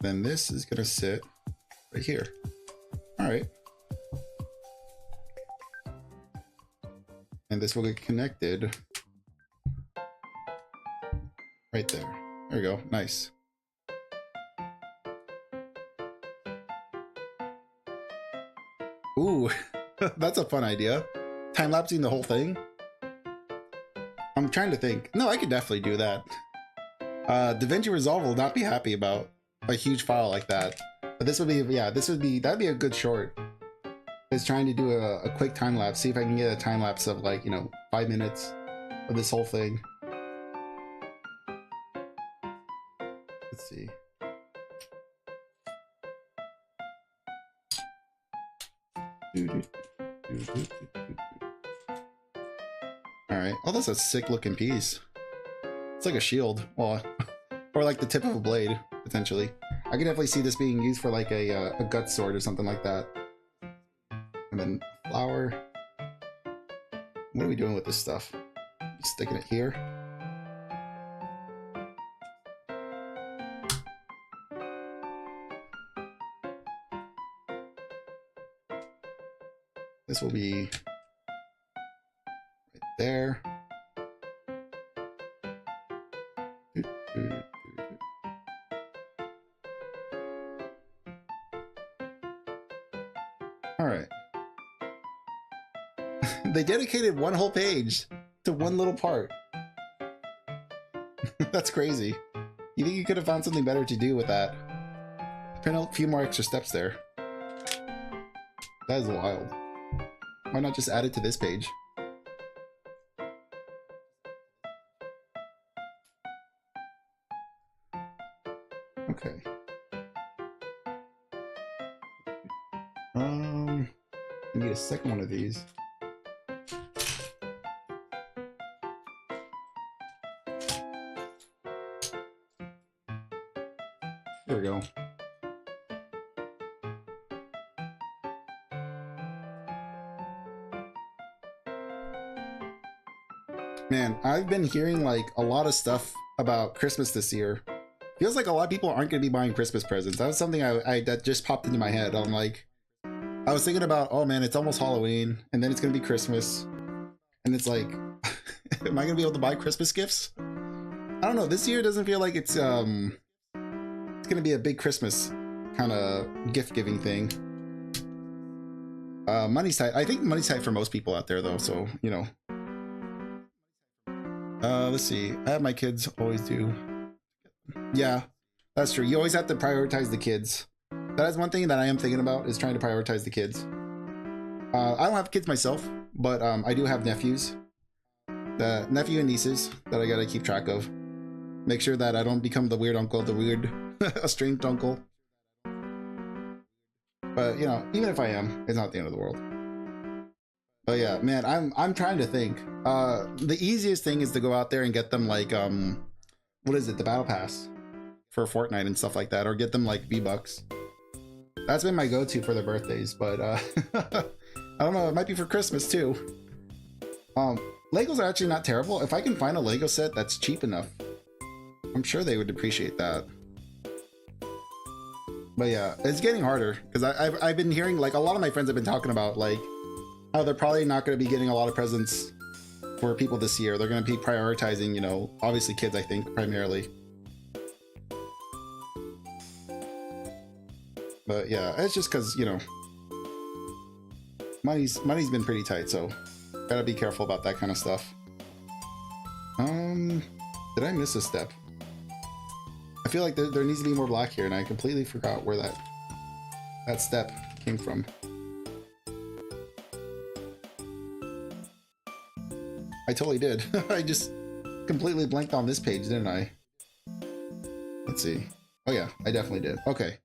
Then this is gonna sit right here. All right. And this will get connected right there. There we go. Nice. Ooh, that's a fun idea. Time-lapsing the whole thing. I'm trying to think. No, I could definitely do that. DaVinci Resolve will not be happy about a huge file like that. But this would be, yeah, that'd be a good short. Is trying to do a quick time lapse. See if I can get a time lapse of like, 5 minutes of this whole thing. Let's see. All right. Oh, that's a sick looking piece. It's like a shield. Well, or like the tip of a blade, potentially. I can definitely see this being used for like a gut sword or something like that. And then flower. What are we doing with this stuff? Just sticking it here. This will be right there. All right. They dedicated one whole page to one little part. That's crazy. You think you could have found something better to do with that? Print a few more extra steps there. That is wild. Why not just add it to this page? Okay. I need a second one of these. There we go. Man, I've been hearing like a lot of stuff about Christmas this year. Feels like a lot of people aren't going to be buying Christmas presents. That was something that just popped into my head. I'm like, I was thinking about, oh man, it's almost Halloween, and then it's going to be Christmas. And it's like, am I going to be able to buy Christmas gifts? I don't know. This year doesn't feel like it's going to be a big Christmas kind of gift giving thing. Money's tight. I think money's tight for most people out there though, so let's see. I have my kids always do. Yeah, that's true. You always have to prioritize the kids. That is one thing that I am thinking about, is trying to prioritize the kids. I don't have kids myself, but I do have nephews. The nephew and nieces that I gotta keep track of. Make sure that I don't become the weird uncle, the weird estranged uncle. But you know, even if I am, it's not the end of the world. But yeah, man, I'm trying to think. The easiest thing is to go out there and get them like what is it, the battle pass for Fortnite and stuff like that, or get them like V-Bucks. That's been my go-to for their birthdays, but I don't know, it might be for Christmas too. Legos are actually not terrible. If I can find a Lego set that's cheap enough, I'm sure they would appreciate that. But yeah, it's getting harder because I've been hearing, like, a lot of my friends have been talking about like how they're probably not going to be getting a lot of presents for people this year. They're going to be prioritizing, you know, obviously kids, I think, primarily. But yeah, it's just because, you know, money's been pretty tight, so gotta be careful about that kind of stuff. Did I miss a step? I feel like there needs to be more black here, and I completely forgot where that step came from. I totally did. I just completely blanked on this page, didn't I? Let's see. Oh yeah, I definitely did. Okay.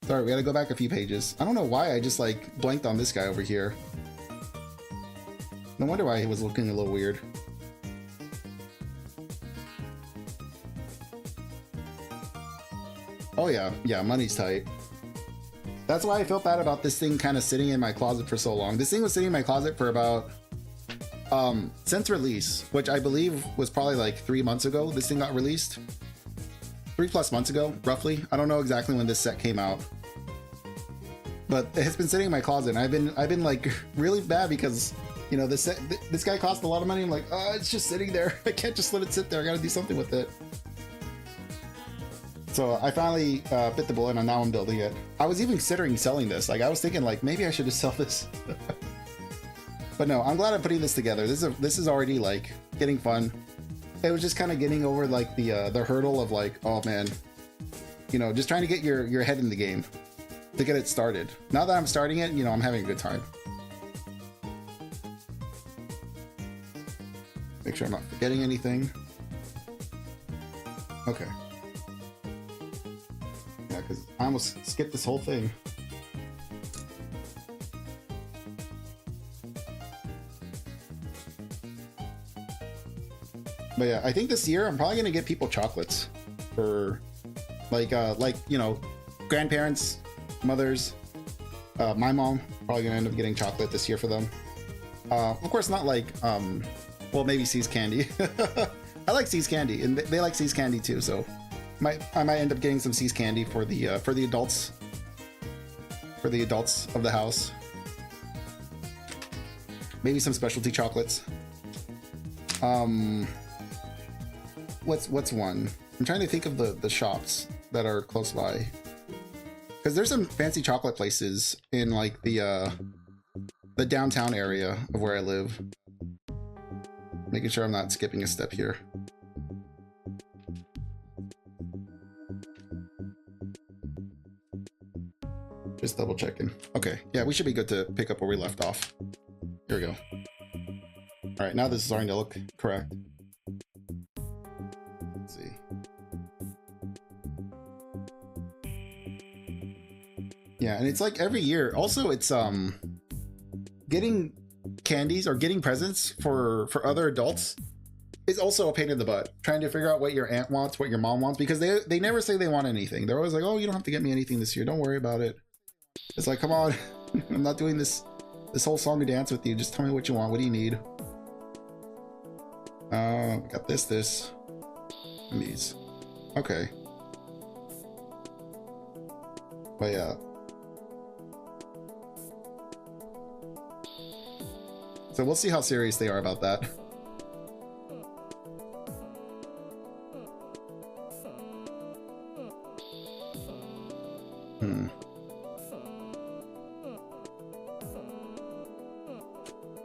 Sorry, we gotta go back a few pages. I don't know why I just like blanked on this guy over here. No wonder why he was looking a little weird. Oh yeah, yeah, money's tight. That's why I felt bad about this thing kind of sitting in my closet for so long. This thing was sitting in my closet for about, since release, which I believe was probably like 3 months ago. This thing got released. 3+ months ago, roughly. I don't know exactly when this set came out, but it's been sitting in my closet. And I've been like really bad because, you know, this guy cost a lot of money. I'm like, oh, it's just sitting there. I can't just let it sit there. I got to do something with it. So I finally bit the bullet, and now I'm building it. I was even considering selling this. Like, I was thinking like maybe I should just sell this. But no, I'm glad I'm putting this together. This is already like getting fun. It was just kind of getting over like the hurdle of like, oh man, you know, just trying to get your head in the game to get it started. Now that I'm starting it, you know, I'm having a good time. Make sure I'm not forgetting anything. Okay. Yeah, because I almost skipped this whole thing. But yeah, I think this year I'm probably gonna get people chocolates for like you know, grandparents, mothers. My mom probably gonna end up getting chocolate this year for them. Of course, not like well, maybe See's Candy. I like See's Candy, and they like See's Candy too. So I might end up getting some See's Candy for the adults, of the house. Maybe some specialty chocolates. What's one? I'm trying to think of the shops that are close by, because there's some fancy chocolate places in like the downtown area of where I live. Making sure I'm not skipping a step here. Just double checking. Okay, yeah, we should be good to pick up where we left off. Here we go. All right, now this is starting to look correct. Let's see. Yeah, and it's like every year. Also, it's getting candies or getting presents for other adults is also a pain in the butt. Trying to figure out what your aunt wants, what your mom wants, because they never say they want anything. They're always like, oh, you don't have to get me anything this year. Don't worry about it. It's like, come on, I'm not doing this whole song and dance with you. Just tell me what you want. What do you need? Got this, and these. Okay. But yeah. So we'll see how serious they are about that.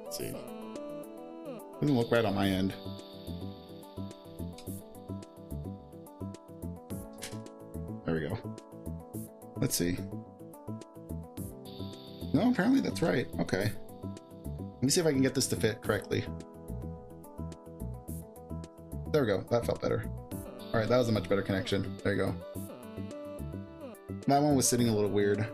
Let's see. Doesn't look right on my end. There we go. Let's see. No, apparently that's right. Okay. me see if I can get this to fit correctly. There we go. That felt better. All right, that was a much better connection. There you go. That one was sitting a little weird.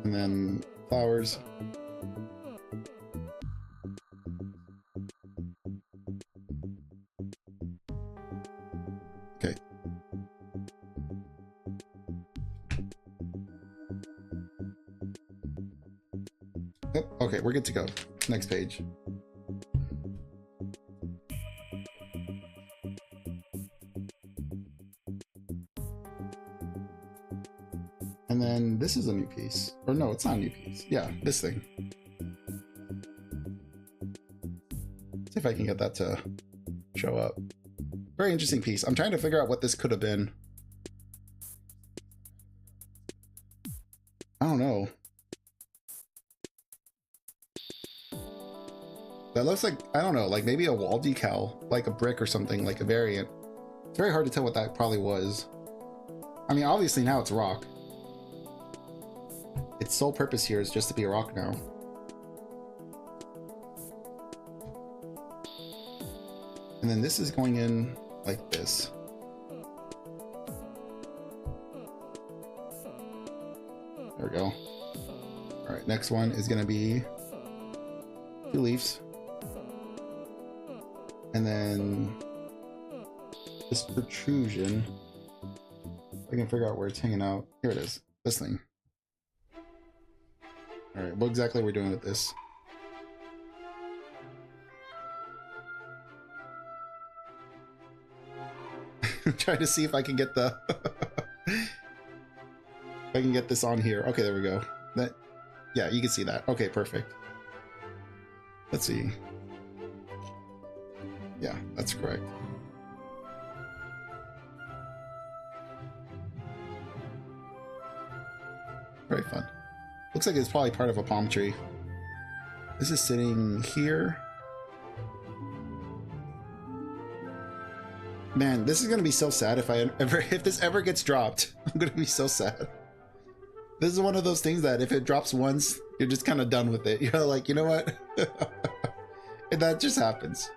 And then flowers. Okay. Yep. Okay, we're good to go. Next page. And then this is a new piece. Or no, it's not a new piece. Yeah, this thing. See if I can get that to show up. Very interesting piece. I'm trying to figure out what this could have been. I don't know. That looks like, I don't know, like maybe a wall decal, like a brick or something, like a variant. It's very hard to tell what that probably was. I mean, obviously now it's rock. Its sole purpose here is just to be a rock now. And then this is going in like this. There we go. All right, next one is gonna be 2 leaves. And then this protrusion. I can figure out where it's hanging out. Here it is, this thing. All right, what exactly we're doing with this? Trying to see if I can get the if I can get this on here. Okay, there we go. That, yeah, you can see that. Okay, perfect. Let's see. Yeah, that's correct. Very fun. Looks like it's probably part of a palm tree. This is sitting here. Man, this is gonna be so sad if if this ever gets dropped. I'm gonna be so sad. This is one of those things that if it drops once, you're just kind of done with it. You're like, you know what? And that just happens.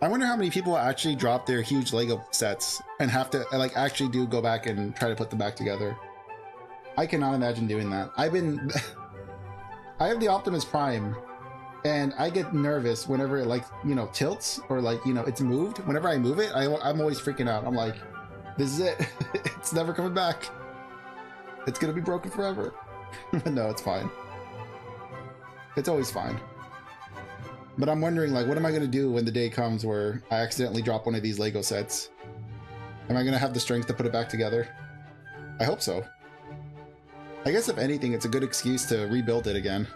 I wonder how many people actually drop their huge Lego sets and have to like actually do go back and try to put them back together. I cannot imagine doing that. I have the Optimus Prime, and I get nervous whenever it, like, you know, tilts or like, you know, it's moved. Whenever I move it, I'm always freaking out. I'm like, this is it. It's never coming back. It's gonna be broken forever. But no, it's fine. It's always fine. But I'm wondering, like, what am I gonna do when the day comes where I accidentally drop one of these Lego sets? Am I gonna have the strength to put it back together? I hope so. I guess if anything, it's a good excuse to rebuild it again.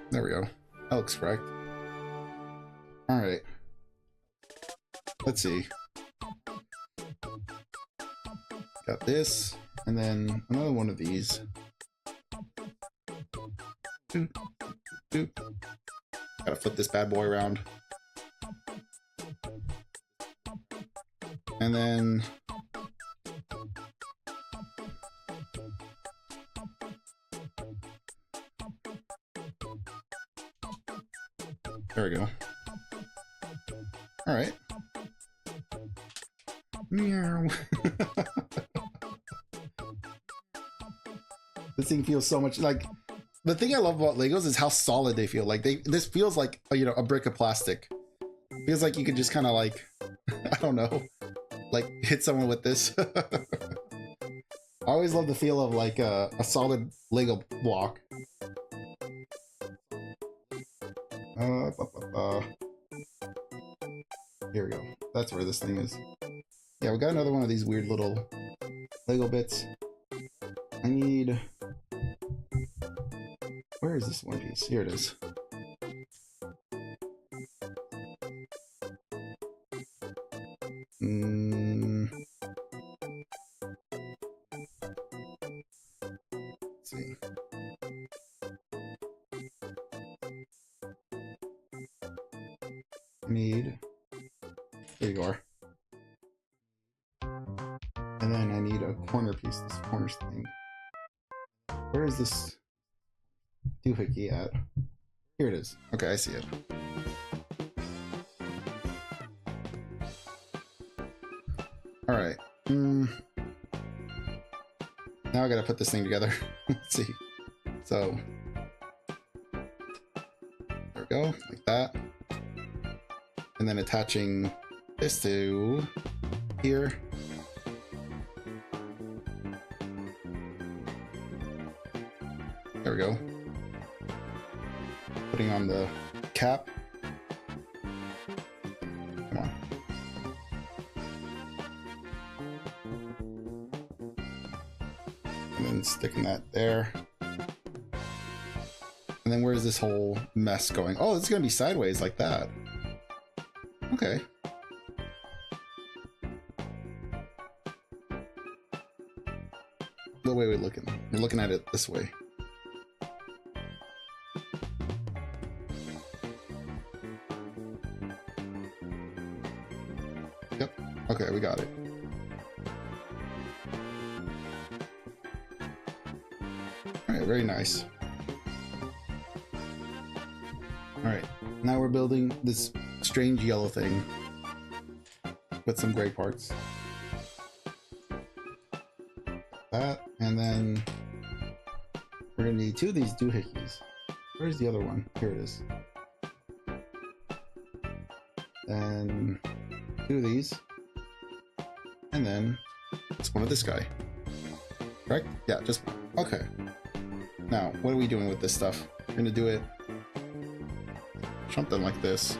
There we go. That looks correct. All right. Let's see. Got this, and then another one of these. Doop, doop. Gotta flip this bad boy around. And then there we go. All right. Meow. This thing feels so much like, the thing I love about Legos is how solid they feel. Like this feels like, you know, a brick of plastic. Feels like you could just kind of like, I don't know, like hit someone with this. I always love the feel of like a solid Lego block. Here we go. That's where this thing is. Yeah, we got another one of these weird little Lego bits. I need... Where is this one piece? Here it is. I need, there you are. And then I need a corner piece, this corner thing. Where is this doohickey at? Here it is. Okay, I see it. Alright. Now I gotta put this thing together. Let's see. So, there we go, like that. And then attaching this to here. There we go. Putting on the cap. Come on. And then sticking that there. And then where's this whole mess going? Oh, it's gonna be sideways like that. Okay. What way are we looking? We're looking at it this way. Yep. Okay, we got it. Alright, very nice. Alright, now we're building this strange yellow thing with some gray parts. That, and then we're gonna need two of these doohickeys. Where's the other one? Here it is. And two of these. And then it's one of this guy. Correct? Yeah, just one. Okay. Now, what are we doing with this stuff? We're gonna do it something like this.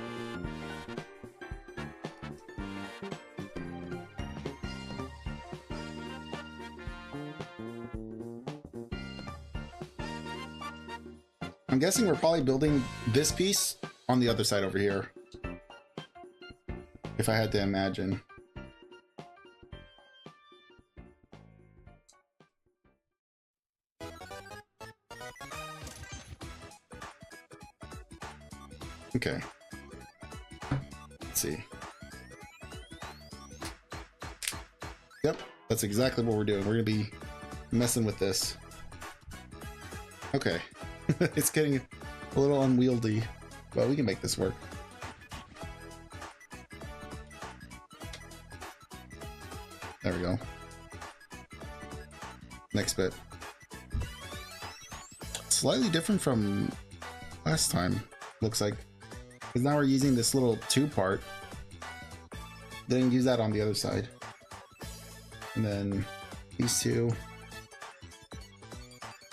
I'm guessing we're probably building this piece on the other side over here. If I had to imagine. Okay. Let's see. Yep, that's exactly what we're doing. We're gonna be messing with this. Okay. It's getting a little unwieldy, but we can make this work. There we go. Next bit. Slightly different from last time, looks like. Because now we're using this little two part. Didn't use that on the other side. And then these two.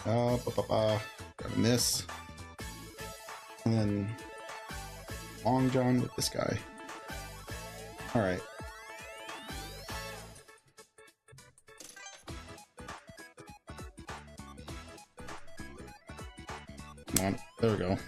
Grabbing this. And then Long John with this guy. Alright. Come on. There we go.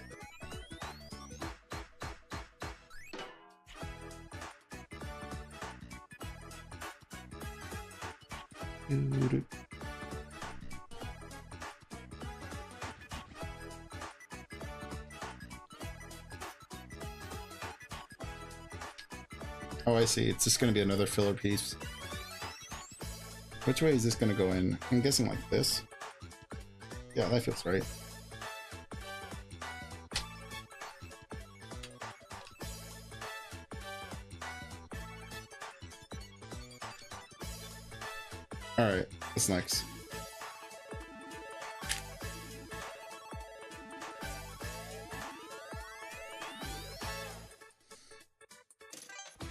Oh, I see. It's just going to be another filler piece. Which way is this going to go in? I'm guessing like this. Yeah, that feels right. Alright, what's next?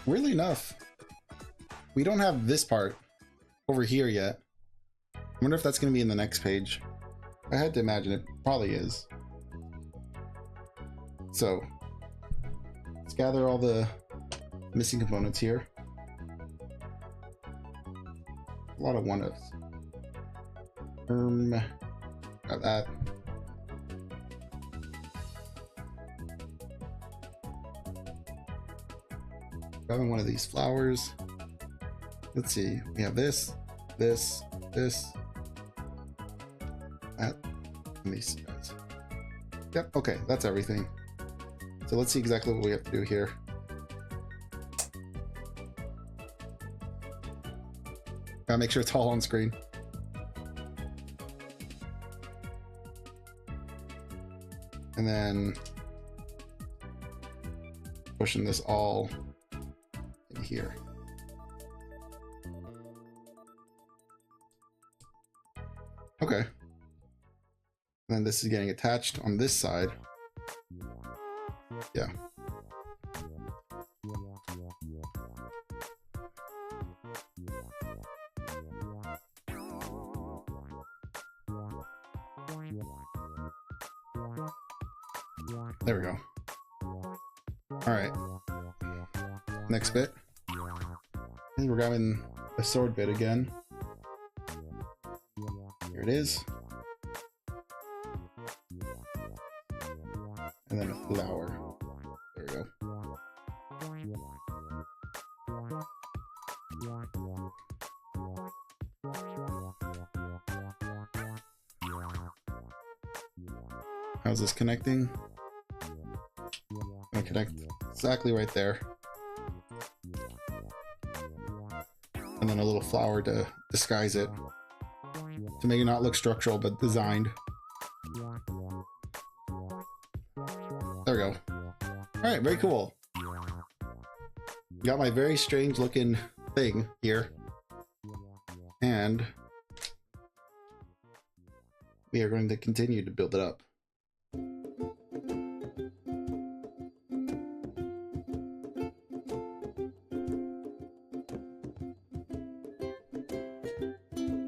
Weirdly enough, we don't have this part over here yet. I wonder if that's going to be in the next page. I had to imagine it probably is. So, let's gather all the missing components here. A lot of one-offs. Got that. Grabbing one of these flowers. Let's see. We have this, this, this, that, and these guys. Yep. Okay, that's everything. So let's see exactly what we have to do here. Gotta make sure it's all on screen. And then pushing this all in here. Okay. And then this is getting attached on this side. Yeah. There we go. All right. Next bit. And we're grabbing a sword bit again. Here it is. And then a flower. There we go. How's this connecting? Gonna connect exactly right there. And then a little flower to disguise it. To make it not look structural, but designed. There we go. Alright, very cool. Got my very strange looking thing here. And we are going to continue to build it up.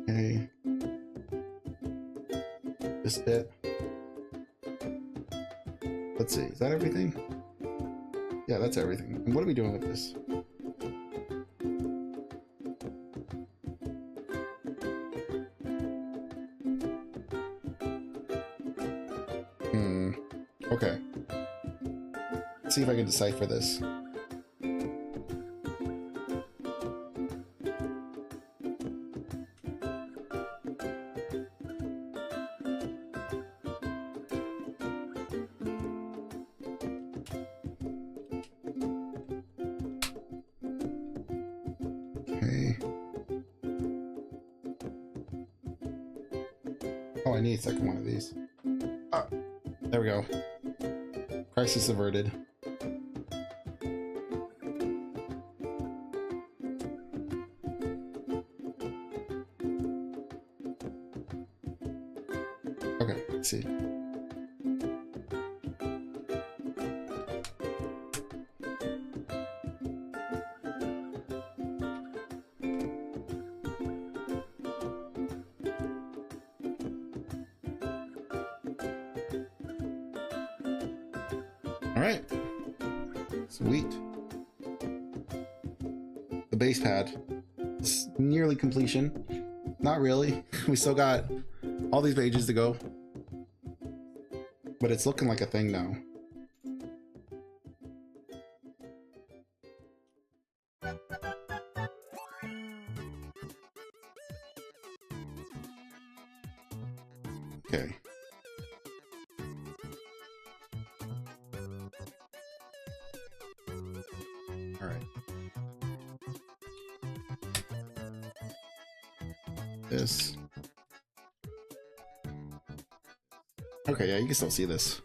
Okay. This bit. Let's see, is that everything? Yeah, that's everything. And what are we doing with this? Okay. Let's see if I can decipher this. Okay. Oh, I need a second one of these. Ah, there we go. Crisis averted. Okay, let's see. All right, sweet. The base pad is nearly completion. Not really. We still got all these pages to go, but it's looking like a thing now. Okay. All right. This. Okay, yeah, you can still see this.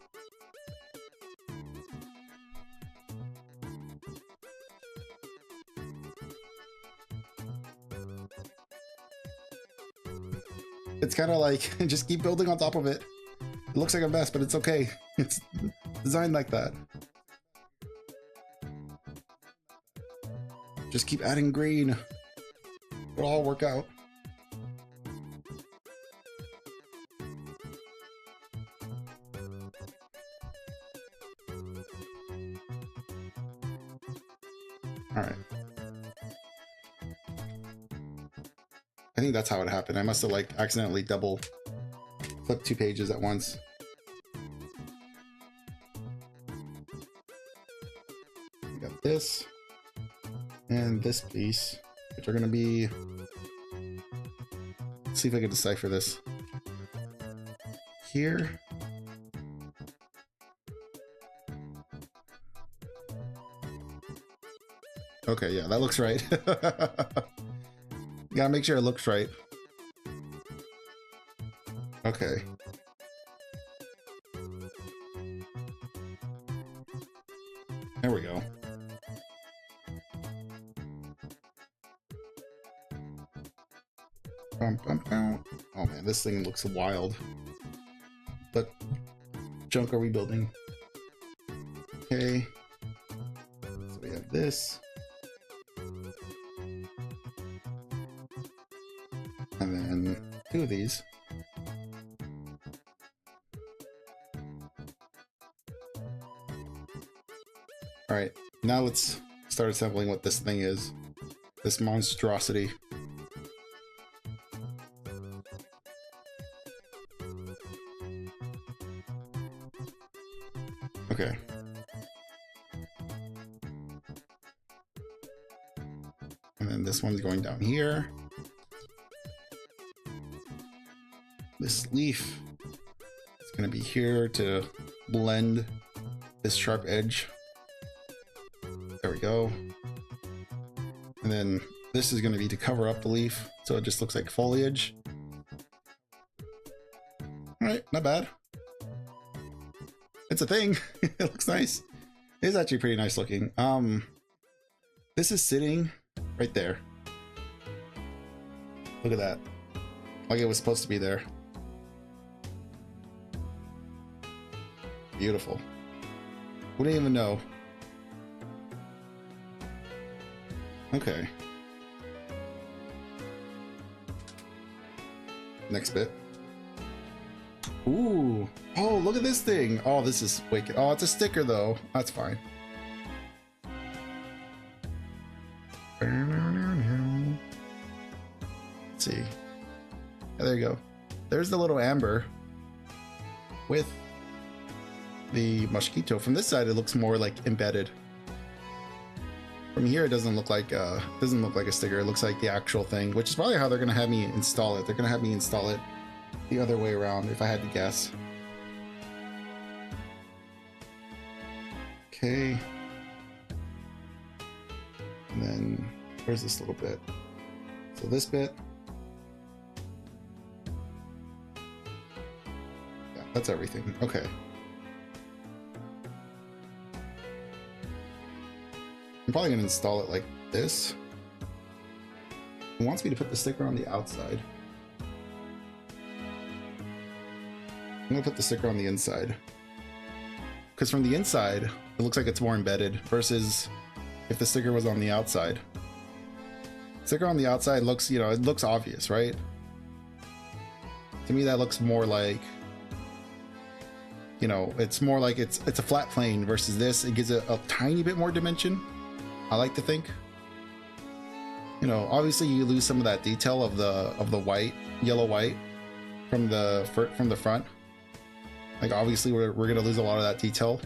It's kind of like, just keep building on top of it. It looks like a mess, but it's okay. It's designed like that. Just keep adding green. It'll all work out. All right. I think that's how it happened. I must have like accidentally double flipped 2 pages at once. We got this and this piece, which are going to be, let's see if I can decipher this. Here. Okay, yeah, that looks right. Gotta make sure it looks right. Okay. There we go. Oh man, this thing looks wild. What junk are we building? Okay. So we have this. And then 2 of these. Alright, now let's start assembling what this thing is. This monstrosity. Okay. And then this one's going down here. This leaf is going to be here to blend this sharp edge. There we go. And then this is going to be to cover up the leaf so it just looks like foliage. Alright, not bad. It's a thing. It looks nice. It's actually pretty nice looking. This is sitting right there. Look at that. Like it was supposed to be there. Beautiful. Wouldn't even know. Okay. Next bit. Ooh. Oh, look at this thing. Oh, this is wicked. Oh, it's a sticker though. That's fine. Let's see. Yeah, there you go. There's the little amber with the mosquito. From this side, it looks more like embedded. From here, it doesn't look like a sticker. It looks like the actual thing, which is probably how they're gonna have me install it. They're gonna have me install it the other way around, if I had to guess. Okay. And then where's this little bit? So this bit. Yeah, that's everything. Okay. I'm probably gonna install it like this. It wants me to put the sticker on the outside. I'm gonna put the sticker on the inside. Because from the inside, it looks like it's more embedded versus if the sticker was on the outside. Sticker on the outside looks, you know, it looks obvious, right? To me, that looks more like, you know, it's more like it's a flat plane versus this. It gives it a tiny bit more dimension. I like to think. You know, obviously you lose some of that detail of the white, yellow white from the front. Like obviously we're gonna lose a lot of that detail,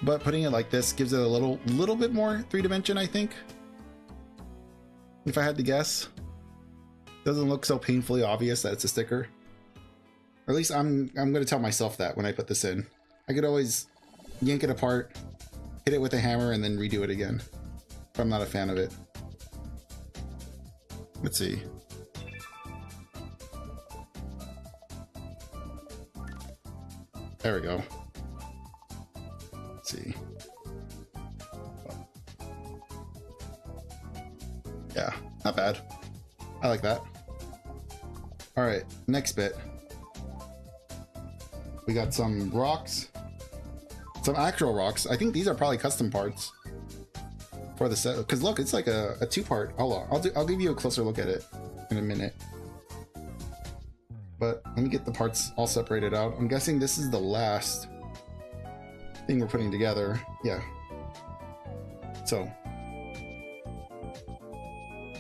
but putting it like this gives it a little bit more 3-dimension, I think. If I had to guess, doesn't look so painfully obvious that it's a sticker. Or at least I'm gonna tell myself that when I put this in. I could always yank it apart, hit it with a hammer, and then redo it again. If I'm not a fan of it. Let's see. There we go. Let's see. Yeah, not bad. I like that. All right, next bit. We got some rocks. Some actual rocks. I think these are probably custom parts for the set. Because look, it's like a 2-part. Hold on, I'll give you a closer look at it in a minute. But let me get the parts all separated out. I'm guessing this is the last thing we're putting together. Yeah. So,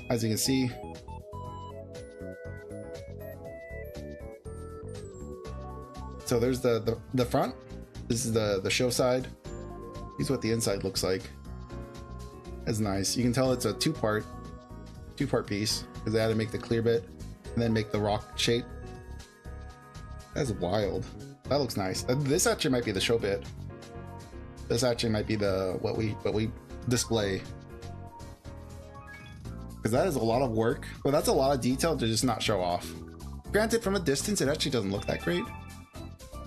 as you can see, so there's the front. This is the show side. Here's what the inside looks like. That's nice. You can tell it's a two-part piece because they had to make the clear bit and then make the rock shape. That's wild. That looks nice. This actually might be the show bit. This actually might be the what we display. Because because that is a lot of work, but that's a lot of detail to just not show off. Granted, from a distance, it actually doesn't look that great.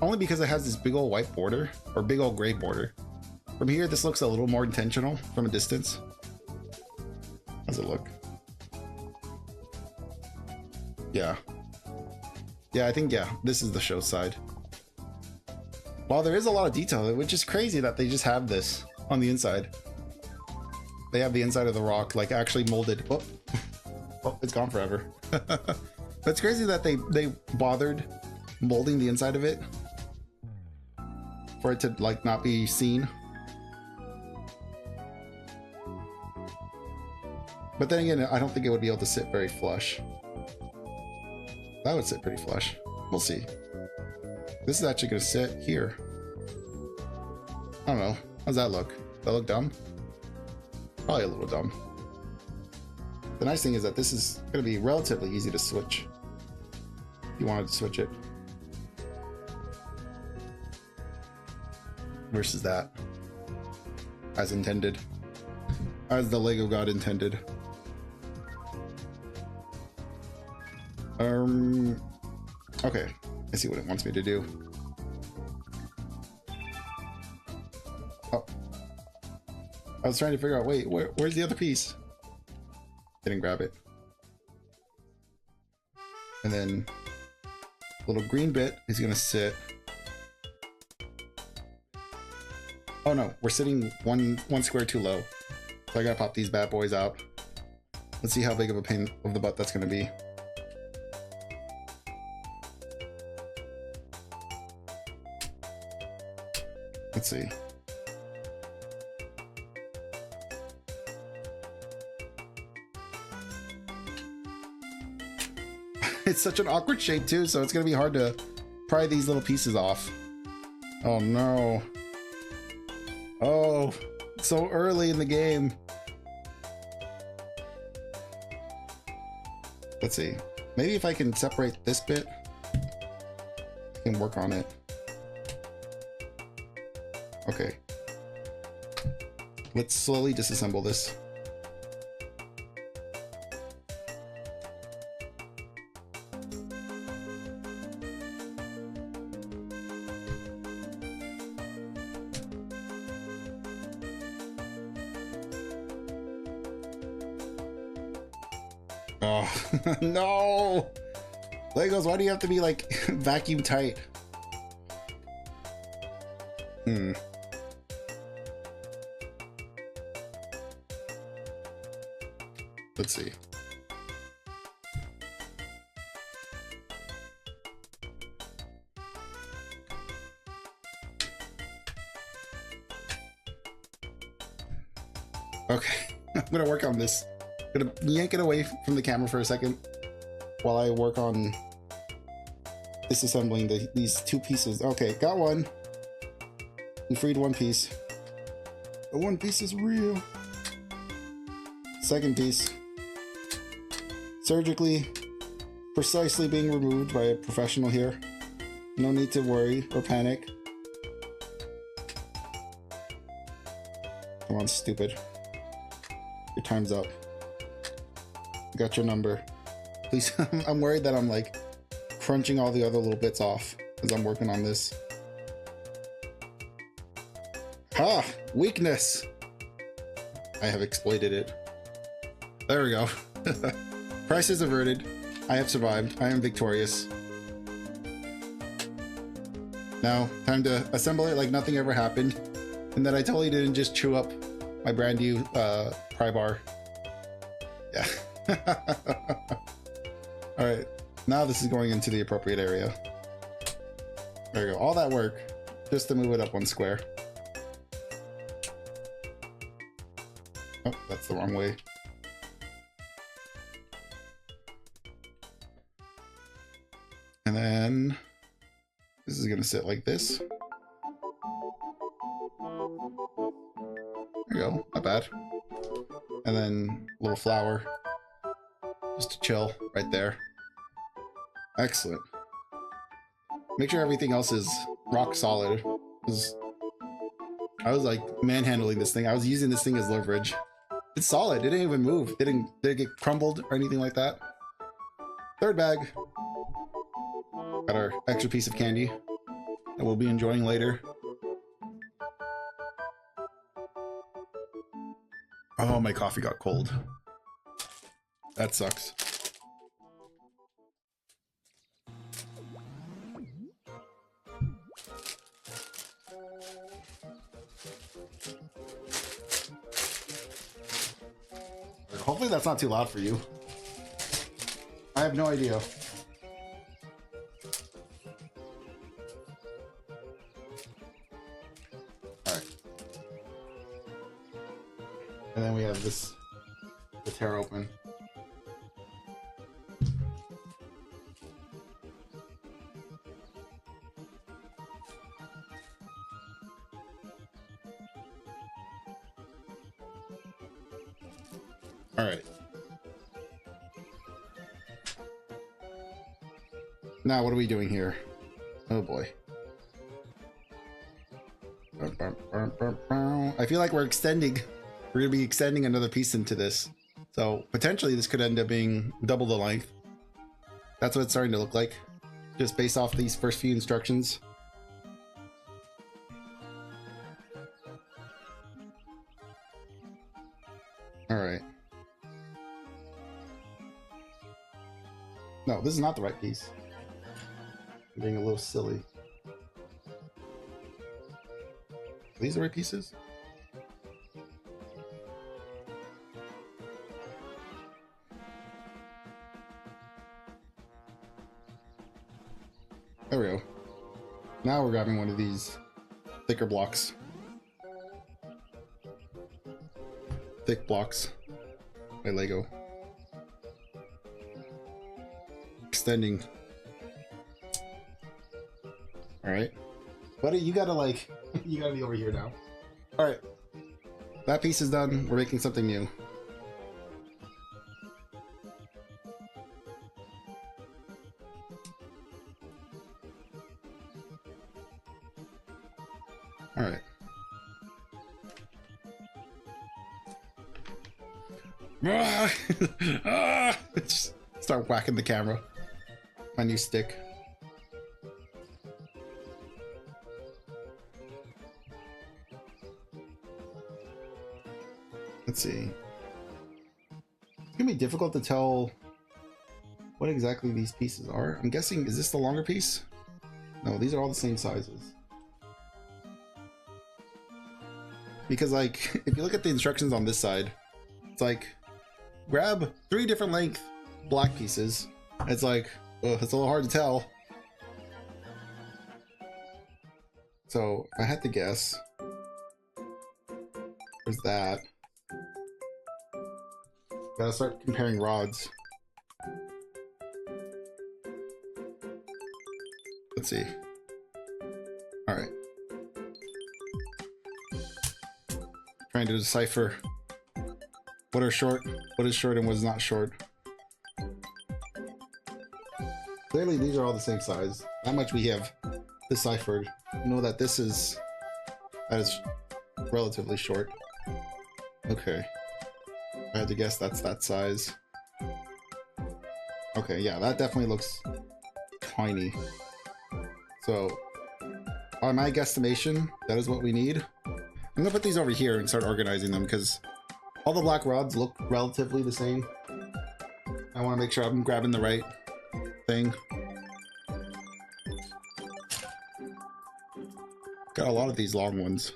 Only because it has this big old white border, or big old gray border. From here, this looks a little more intentional from a distance. How's it look? Yeah. Yeah, I think, yeah, this is the show side. While there is a lot of detail, which is crazy that they just have this on the inside. They have the inside of the rock, like, actually molded. Oh, oh, it's gone forever. But it's crazy that they bothered molding the inside of it for it to, like, not be seen. But then again, I don't think it would be able to sit very flush. That would sit pretty flush. We'll see. This is actually going to sit here. I don't know. How's that look? Does that look dumb? Probably a little dumb. The nice thing is that this is going to be relatively easy to switch. If you wanted to switch it. Versus that. As intended. As the Lego God intended. Okay. I see what it wants me to do. Oh. I was trying to figure out, wait, where's the other piece? Didn't grab it. And then the little green bit is gonna sit. Oh no, we're sitting one square too low. So I gotta pop these bad boys out. Let's see how big of a pain of the butt that's gonna be. Let's see. It's such an awkward shape too, so it's gonna be hard to pry these little pieces off. Oh no. Oh, so early in the game. Let's see. Maybe if I can separate this bit, I can work on it. Okay. Let's slowly disassemble this. Oh, no! Legos, why do you have to be like vacuum tight? Let's see. Okay, I'm gonna work on this. I'm gonna yank it away from the camera for a second while I work on disassembling these two pieces. Okay, got one. We freed one piece. The one piece is real. Second piece. Surgically, precisely being removed by a professional here. No need to worry or panic. Come on, stupid. Your time's up. Got your number. Please, I'm worried that I'm like crunching all the other little bits off as I'm working on this. Ha! Weakness! I have exploited it. There we go. Crisis averted. I have survived. I am victorious. Now, time to assemble it like nothing ever happened. And that I totally didn't just chew up my brand new pry bar. Yeah. Alright, now this is going into the appropriate area. There we go. All that work just to move it up one square. Oh, that's the wrong way. And then this is gonna sit like this. There you go, not bad. And then a little flower just to chill right there. Excellent. Make sure everything else is rock solid. I was like manhandling this thing. I was using this thing as leverage. It's solid. It didn't even move. Didn't get crumbled or anything like that. Third bag. Got our extra piece of candy that we'll be enjoying later. Oh, my coffee got cold. That sucks. Hopefully that's not too loud for you. I have no idea. Alright. And then we have this, the tear open. All right. Now, what are we doing here? Oh boy. I feel like we're extending. We're gonna be extending another piece into this. So potentially this could end up being double the length. That's what it's starting to look like. Just based off these first few instructions. All right. No, this is not the right piece. I'm being a little silly. Are these the right pieces? There we go. Now we're grabbing one of these thicker blocks. Thick blocks by Lego. Extending. Alright. Buddy, you gotta like, you gotta be over here now. Alright. That piece is done. We're making something new. Alright. Just start whacking the camera. My new stick. Let's see. It's gonna be difficult to tell what exactly these pieces are. I'm guessing, is this the longer piece? No, these are all the same sizes. Because like, if you look at the instructions on this side, it's like, grab 3 different length black pieces. It's like, ugh, it's a little hard to tell. So if I had to guess, there's that. Gotta start comparing rods. Let's see. All right. Trying to decipher what are short, what is short, and what is not short. Clearly, these are all the same size. That much we have deciphered. You know that that is relatively short. Okay. I had to guess that's that size. Okay, yeah, that definitely looks tiny. So, by my guesstimation, that is what we need. I'm gonna put these over here and start organizing them because all the black rods look relatively the same. I want to make sure I'm grabbing the right thing. Got a lot of these long ones.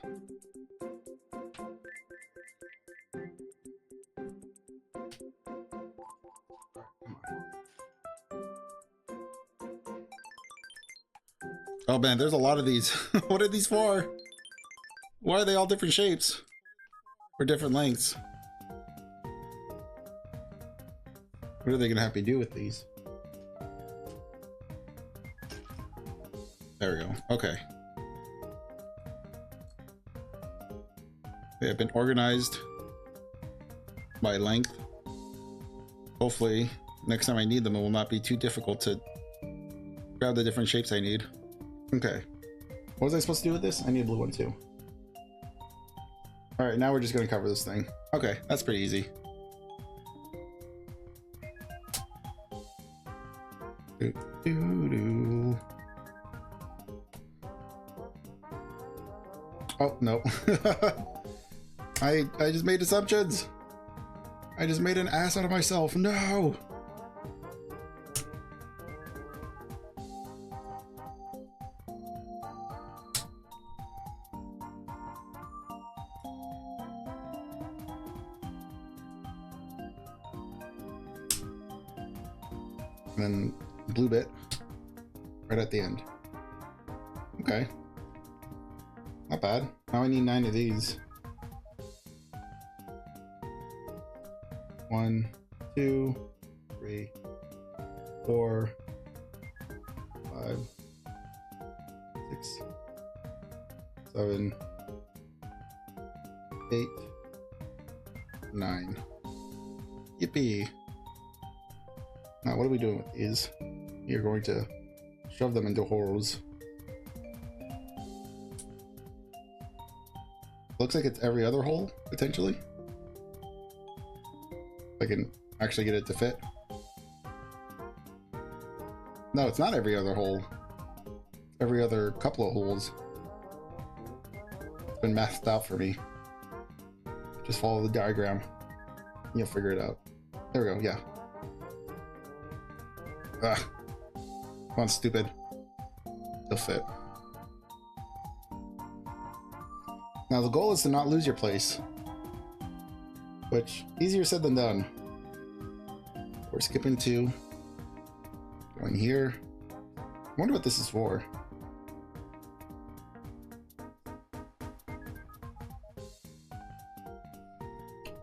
Oh man, there's a lot of these. What are these for? Why are they all different shapes? Or different lengths? What are they gonna have me do with these? There we go. Okay. They have been organized by length. Hopefully, next time I need them, it will not be too difficult to grab the different shapes I need. Okay. What was I supposed to do with this? I need a blue one too. All right, now we're just gonna cover this thing. Okay, that's pretty easy. Doo, doo, doo. Oh no. I just made assumptions. I just made an ass out of myself. No. And then blue bit right at the end. Okay. Not bad. Now I need 9 of these. 1, 2, 3, 4, 5, 6, 7, 8, 9. Yippee. Now what are we doing with these? You're going to shove them into holes. Looks like it's every other hole, potentially. If I can actually get it to fit. No, it's not every other hole. Every other couple of holes. It's been mathed out for me. Just follow the diagram. You'll figure it out. There we go, yeah. Ah. Come on, stupid. They'll fit. Now the goal is to not lose your place, which easier said than done. We're skipping 2, going here. I wonder what this is for.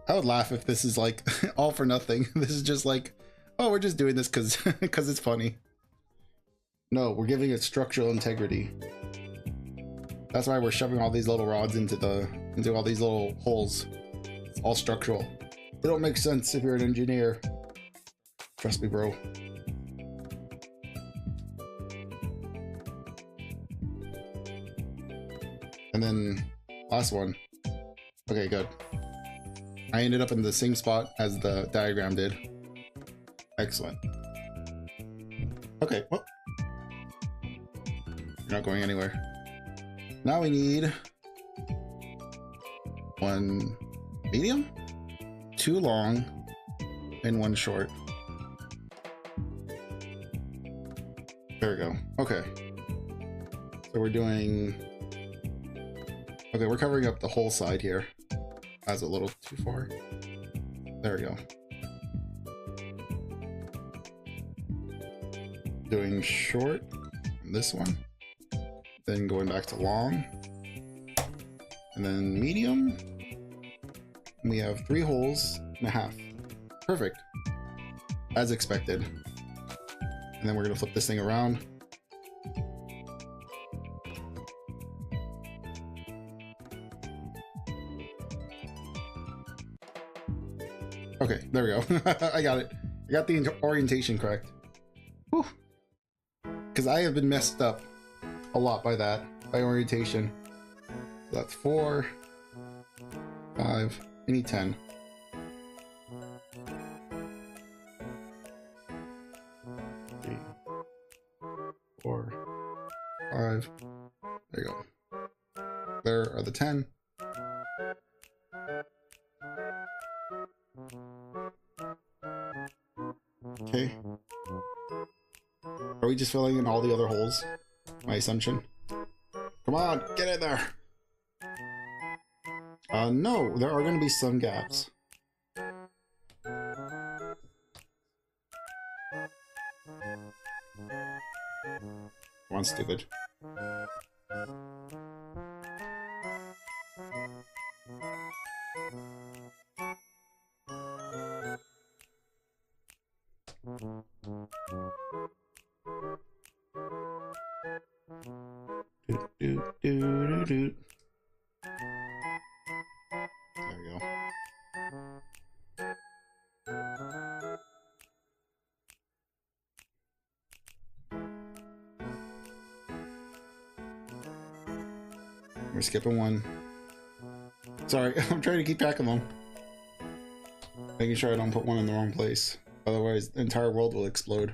I would laugh if this is like all for nothing. This is just like, oh, we're just doing this because it's funny. No, we're giving it structural integrity. That's why we're shoving all these little rods into all these little holes. It's all structural. It don't make sense if you're an engineer. Trust me, bro. And then last one. Okay, good. I ended up in the same spot as the diagram did. Excellent. Okay, well, you're not going anywhere. Now we need 1 medium, 2 long, and 1 short. There we go. Okay. So we're doing... Okay, we're covering up the whole side here. That's a little too far. There we go. Doing short on this one. Then going back to long, and then medium. And we have 3 holes and a half. Perfect, as expected. And then we're gonna flip this thing around. Okay, there we go. I got it. I got the orientation correct. Whew. Because I have been messed up a lot by orientation. So that's 4, 5, I need 10. 3, 4, 5. There you go. There are the 10. Okay. Are we just filling in all the other holes? My assumption. Come on, get in there. No, there are going to be some gaps. Come on, stupid. Do. There we go. We're skipping 1. Sorry, I'm trying to keep track of them. Making sure I don't put one in the wrong place. Otherwise, the entire world will explode.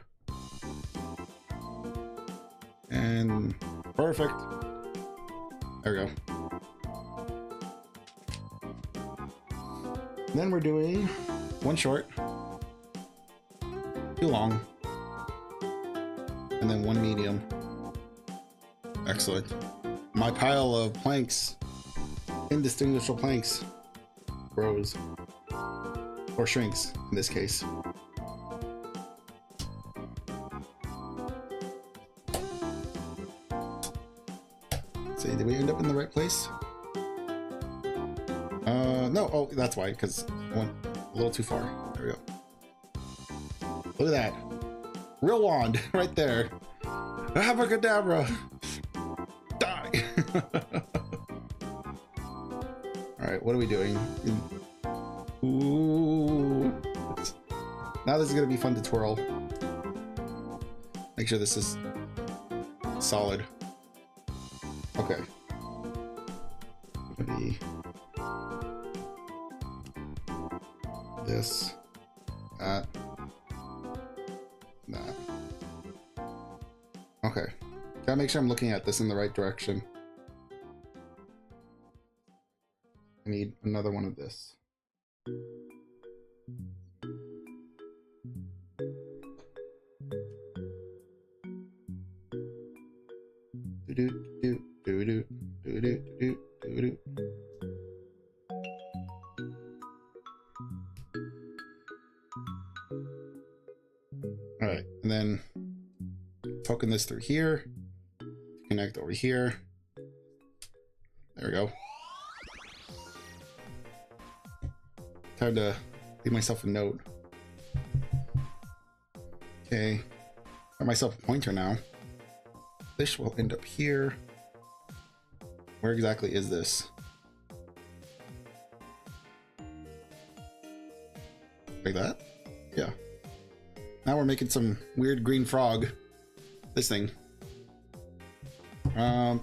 And perfect. There we go. Then we're doing one short, two long, and then one medium. Excellent. My pile of planks, indistinguishable planks, grows. Or shrinks, in this case. Let's see, did we end up in the right place? No, oh, that's why, because I went a little too far. There we go. Look at that. Real wand, right there. Abracadabra! Die! Alright, what are we doing? Ooh. Now this is gonna be fun to twirl. Make sure this is solid. Okay. Maybe this, that, that. Okay. Gotta make sure I'm looking at this in the right direction. I need another one of this. All right, and then poking this through here, connect over here. There we go. Time to leave myself a note. Okay, got myself a pointer now. This will end up here. Where exactly is this? Like that? Yeah. Now we're making some weird green frog. This thing.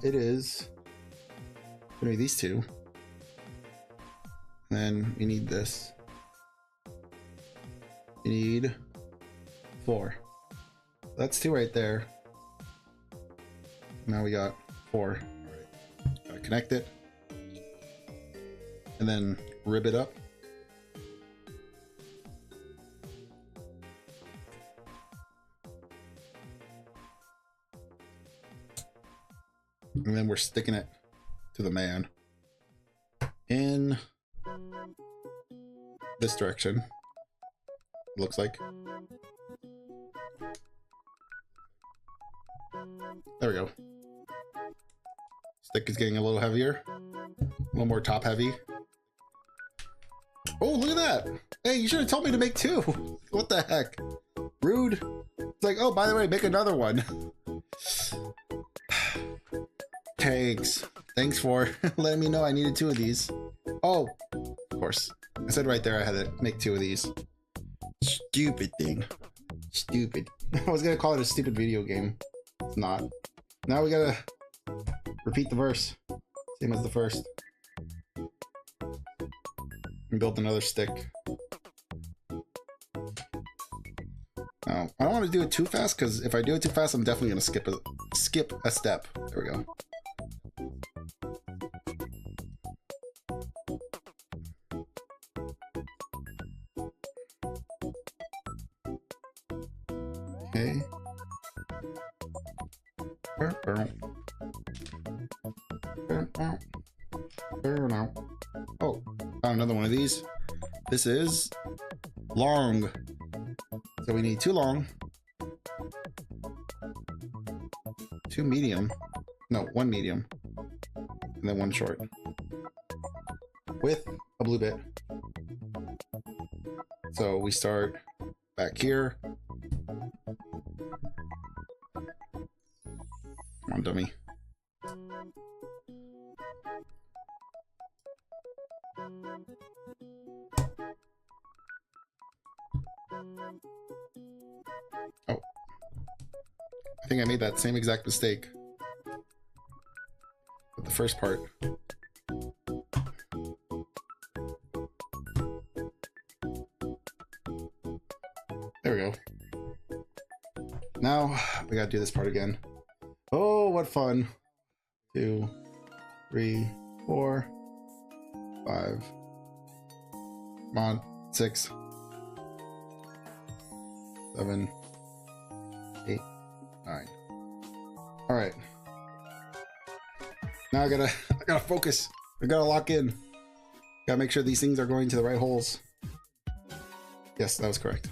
It is gonna be these two. And then we need this. We need 4. That's 2 right there. Now we got 4. All right. Gotta connect it. And then rib it up. And then we're sticking it to the man in this direction. Looks like. There we go. Stick is getting a little heavier. A little more top heavy. Oh, look at that! Hey, you should have told me to make 2. What the heck? Rude. It's like, oh, by the way, make another one. Thanks for letting me know I needed 2 of these. Oh, of course. I said right there I had to make 2 of these. Stupid thing. Stupid. I was gonna call it a stupid video game. It's not. Now we gotta repeat the verse. Same as the first. And build another stick. Now, I don't want to do it too fast, because if I do it too fast, I'm definitely gonna skip a step. There we go. Okay. Oh, found another one of these. This is long. So we need 2 long, 2 medium, no, 1 medium, and then 1 short with a blue bit. So we start back here. Come on, dummy. Oh. I think I made that same exact mistake with the first part. There we go. Now we gotta do this part again. Oh, what fun. 2, 3, 4, 5. Come on. 6, 7, 8, 9. All right. Now I gotta focus. I gotta lock in. Gotta make sure these things are going to the right holes. Yes, that was correct.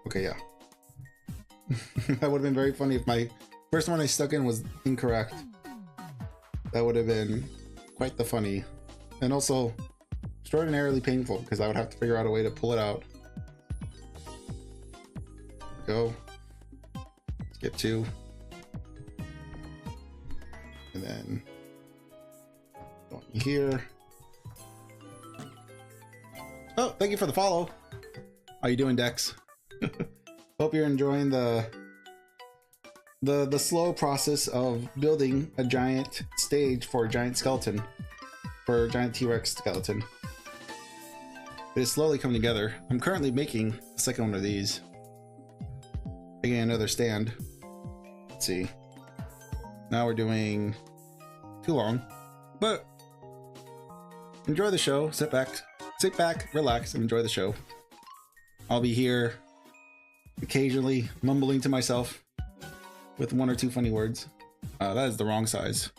Okay, yeah. That would have been very funny if my first one I stuck in was incorrect. That would have been quite the funny. And also extraordinarily painful because I would have to figure out a way to pull it out. Go. Skip 2. And then going here. Oh, thank you for the follow. How you doing, Dex? Hope you're enjoying the slow process of building a giant stage for a giant skeleton, for a giant T-Rex skeleton. It is slowly coming together. I'm currently making the second one of these. Making another stand. Let's see. Now we're doing too long, but enjoy the show. Sit back, relax, and enjoy the show. I'll be here occasionally mumbling to myself with 1 or 2 funny words. That is the wrong size.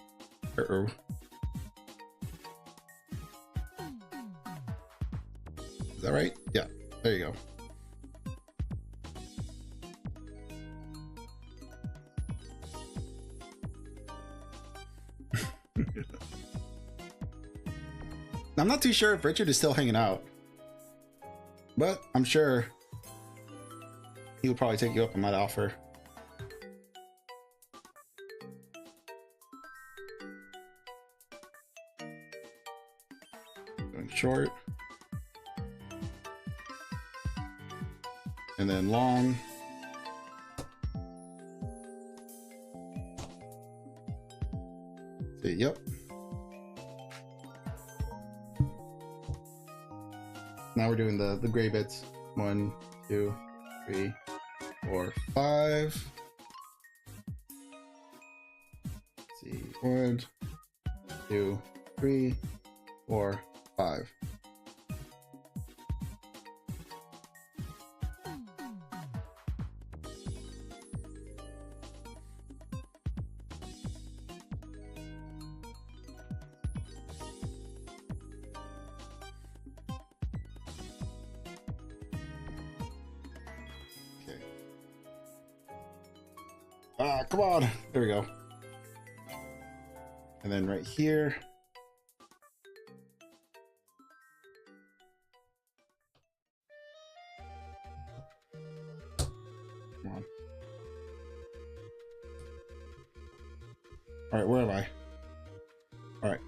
Uh-oh. Is that right? Yeah, there you go. I'm not too sure if Richard is still hanging out, but I'm sure he would probably take you up on that offer. Going short. And then long. See, yep. Now we're doing the gray bits. 1, 2, 3, 4, 5. Let's see, 1, 2, 3, 4, 5. Ah, come on. There we go. And then right here. Come on. All right, where am I? All right.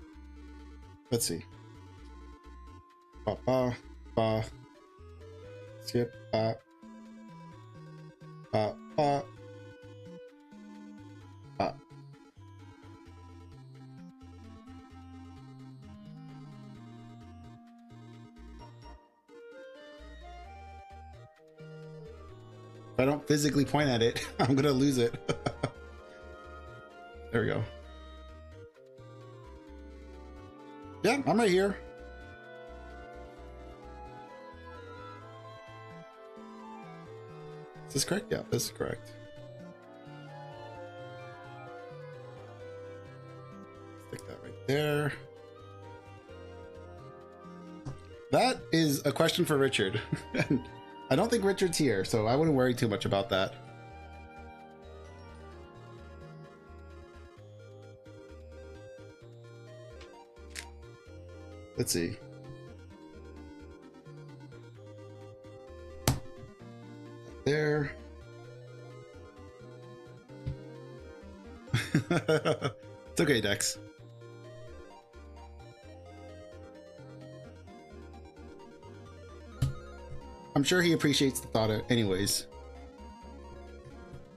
Let's see. Ba ba ba. Skip ba ba ba. If I don't physically point at it, I'm gonna lose it. There we go. Yeah, I'm right here. Is this correct? Yeah, this is correct. Stick that right there. That is a question for Richard. I don't think Richard's here, so I wouldn't worry too much about that. Let's see. There. It's okay, Dex. I'm sure he appreciates the thought anyways.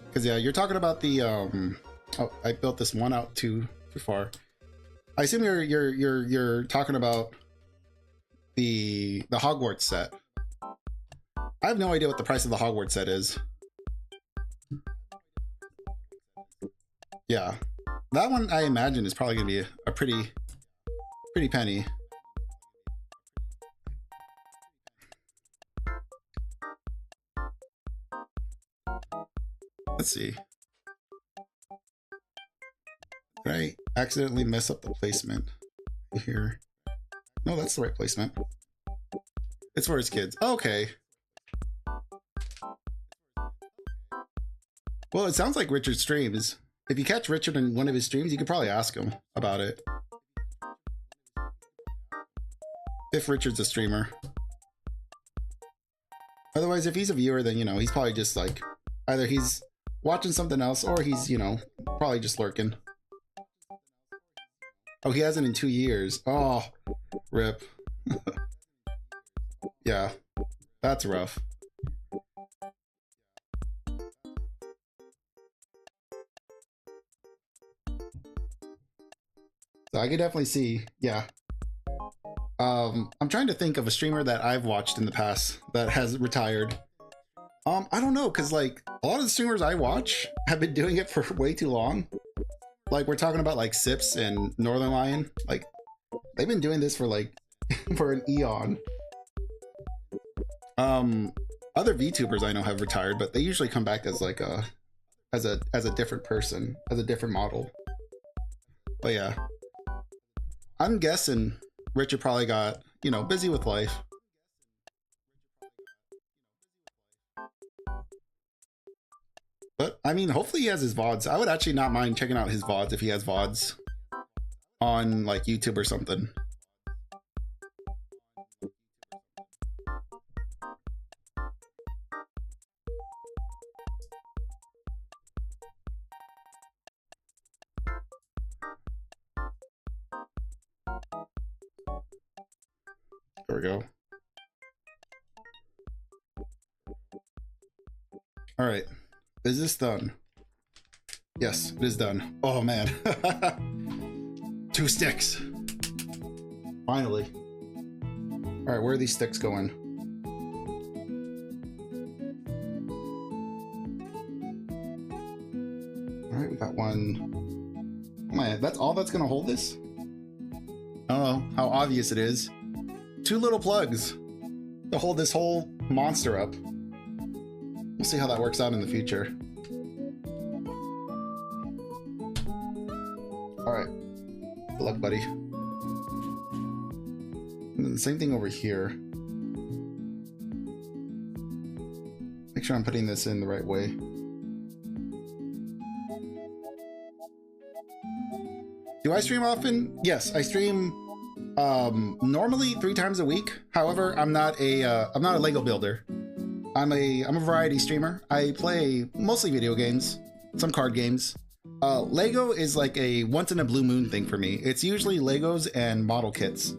Because yeah, you're talking about the oh, I built this one out too far. I assume you're talking about the Hogwarts set. I have no idea what the price of the Hogwarts set is. Yeah, that one I imagine is probably gonna be a pretty penny. Let's see. Did I accidentally mess up the placement here? No, that's the right placement. It's for his kids. Okay. Well, it sounds like Richard streams. If you catch Richard in one of his streams, you could probably ask him about it. If Richard's a streamer. Otherwise, if he's a viewer, then, you know, he's probably just like, either he's watching something else or he's, you know, probably just lurking. Oh, he hasn't in 2 years. Oh, rip. Yeah, that's rough. So I could definitely see, yeah. I'm trying to think of a streamer that I've watched in the past that has retired. I don't know, because like a lot of the streamers I watch have been doing it for way too long. Like we're talking about like Sips and Northern Lion. Like they've been doing this for like for an eon. Other VTubers I know have retired, but they usually come back as like as a different person, as a different model. But yeah, I'm guessing Richard probably got, you know, busy with life. But I mean, hopefully he has his VODs. I would actually not mind checking out his VODs if he has VODs on like YouTube or something. There we go. All right. Is this done? Yes, it is done. Oh man. 2 sticks. Finally. All right, where are these sticks going? All right, we got one. Oh man, that's all that's gonna hold this? I don't know how obvious it is. 2 little plugs to hold this whole monster up. We'll see how that works out in the future. All right, good luck, buddy. And then the same thing over here. Make sure I'm putting this in the right way. Do I stream often? Yes, I stream normally 3 times a week. However, I'm not a Lego builder. I'm a variety streamer. I play mostly video games, some card games. Lego is like a once in a blue moon thing for me. It's usually Legos and model kits.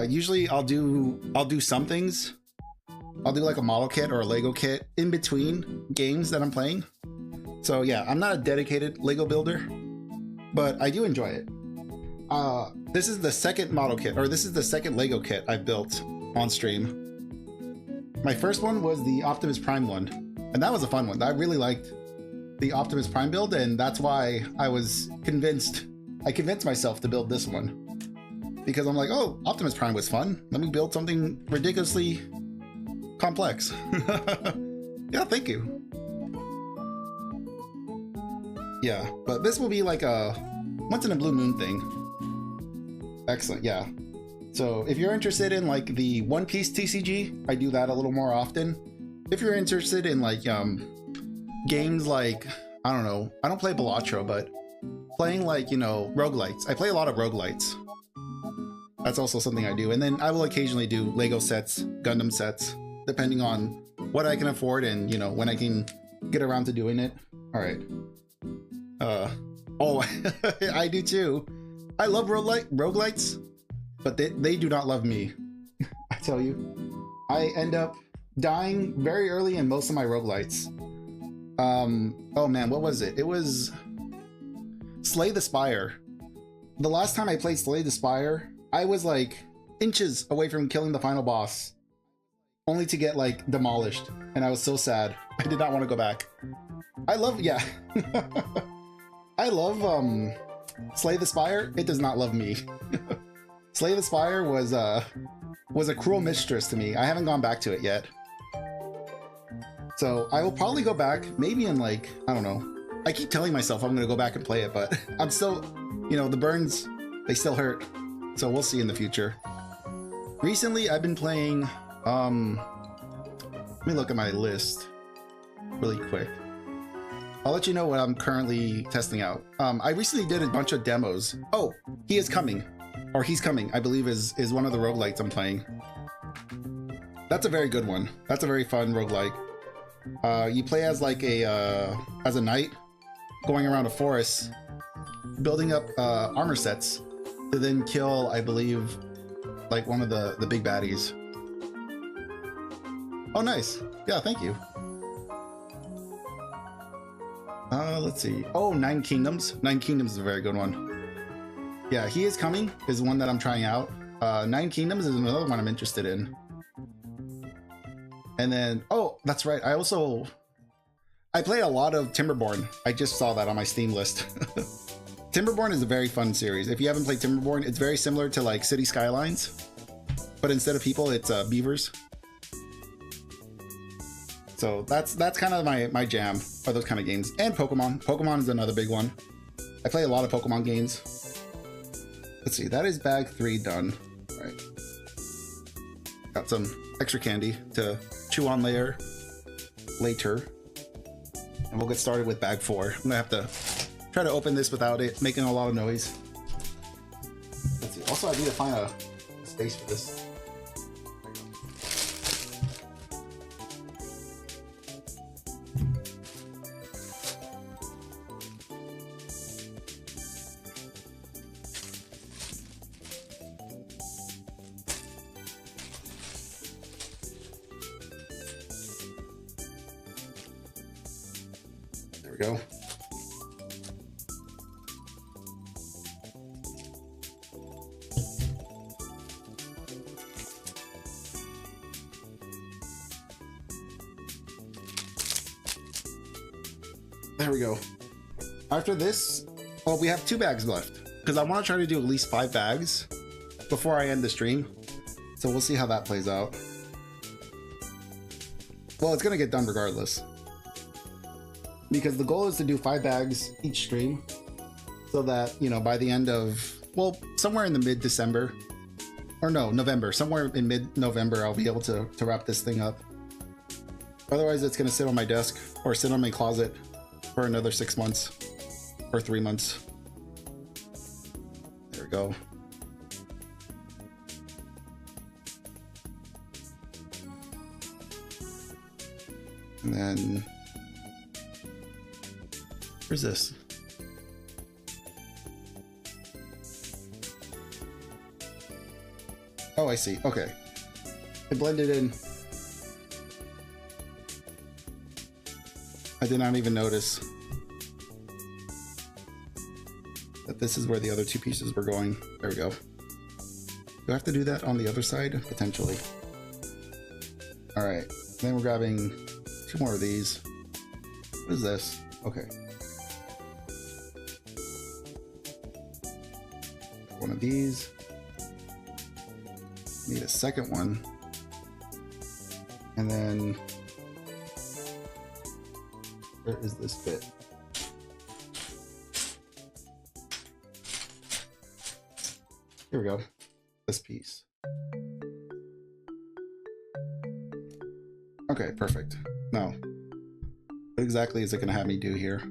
Usually I'll do some things. I'll do like a model kit or a Lego kit in between games that I'm playing. So yeah, I'm not a dedicated Lego builder, but I do enjoy it. This is the second model kit, or this is the second Lego kit I've built on stream. My first one was the Optimus Prime one, and that was a fun one. I really liked the Optimus Prime build, and that's why I convinced myself to build this one. Because I'm like, oh, Optimus Prime was fun. Let me build something ridiculously complex. Yeah, thank you. Yeah, but this will be like a once in a blue moon thing. Excellent, yeah. So if you're interested in like the One Piece TCG, I do that a little more often. If you're interested in like games like, I don't know, I don't play Balatro, but playing like, you know, roguelites. I play a lot of roguelites. That's also something I do. And then I will occasionally do Lego sets, Gundam sets, depending on what I can afford and, you know, when I can get around to doing it. All right. Oh, I do too. I love roguelites. But they do not love me. I tell you, I end up dying very early in most of my roguelites. Oh man, what was it? It was Slay the Spire. The last time I played Slay the Spire, I was like inches away from killing the final boss. only to get like demolished, and I was so sad. I did not want to go back. I love, yeah. I love Slay the Spire. It does not love me. Slay the Spire was a cruel mistress to me. I haven't gone back to it yet. So I will probably go back, maybe in like, I don't know. I keep telling myself I'm gonna go back and play it, but I'm still, you know, the burns, they still hurt. So we'll see in the future. Recently, I've been playing, let me look at my list really quick. I'll let you know what I'm currently testing out. I recently did a bunch of demos. Oh, He Is Coming, or He's Coming, I believe is one of the roguelites I'm playing. That's a very good one. That's a very fun roguelike. You play as like as a knight, going around a forest, building up armor sets to then kill, I believe, like one of the big baddies. Oh, nice. Yeah, thank you. Let's see. Oh, Nine Kingdoms. Nine Kingdoms is a very good one. Yeah, He Is Coming is one that I'm trying out. Nine Kingdoms is another one I'm interested in. And then, oh, that's right. I play a lot of Timberborn. I just saw that on my Steam list. Timberborn is a very fun series. If you haven't played Timberborn, it's very similar to like City Skylines, but instead of people, it's beavers. So that's kind of my jam, are those kind of games. And Pokemon. Pokemon is another big one. I play a lot of Pokemon games. Let's see, that is bag 3 done. All right. Got some extra candy to chew on later. And we'll get started with bag 4. I'm gonna have to try to open this without it making a lot of noise. Let's see. Also, I need to find a space for this. There we go. There we go. After this, well, we have 2 bags left because I want to try to do at least 5 bags before I end the stream. So we'll see how that plays out. Well, it's going to get done regardless, because the goal is to do 5 bags each stream so that, you know, by the end of, well, somewhere in the mid-December, or no, November, somewhere in mid-November, I'll be able to wrap this thing up. Otherwise, it's going to sit on my desk or sit on my closet for another 6 months or 3 months. There we go. And then, where's this? Oh, I see. Okay. It blended in. I did not even notice that this is where the other 2 pieces were going. There we go. Do I have to do that on the other side? Potentially. All right. Then we're grabbing 2 more of these. What is this? Okay. One of these. Need a second one. And then where is this bit? Here we go. This piece. Okay, perfect. Now, what exactly is it going to have me do here?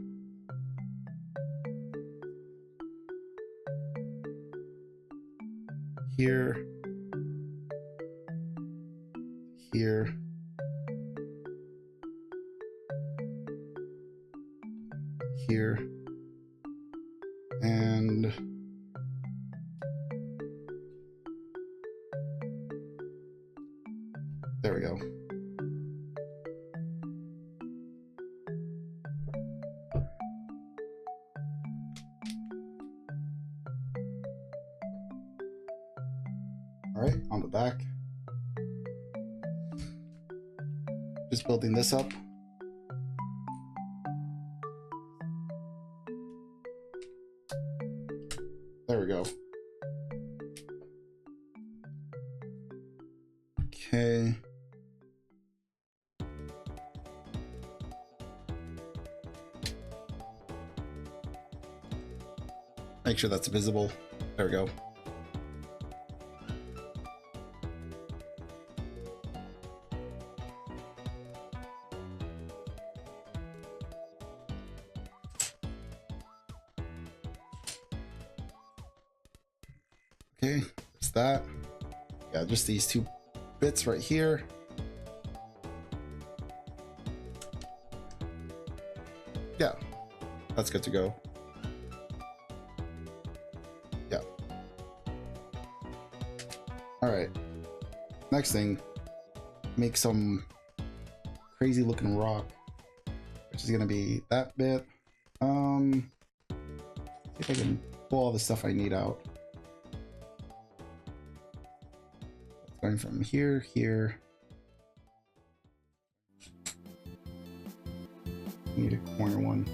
Here. Here. Here. And there we go. All right, on the back. Just building this up. There we go. Okay. Make sure that's visible. There we go. Okay, there's that. Yeah, just these two bits right here. Yeah, that's good to go. Yeah. All right. Next thing, make some crazy looking rock, which is gonna be that bit. See if I can pull all the stuff I need out. Going from here, here. Need a corner one.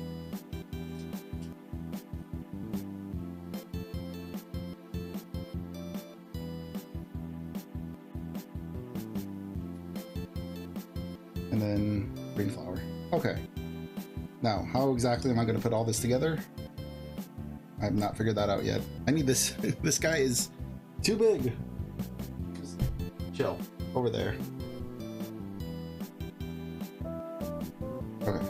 And then green flower. Okay. Now, how exactly am I going to put all this together? I have not figured that out yet. I need this. This guy is too big. Just chill over there. Okay.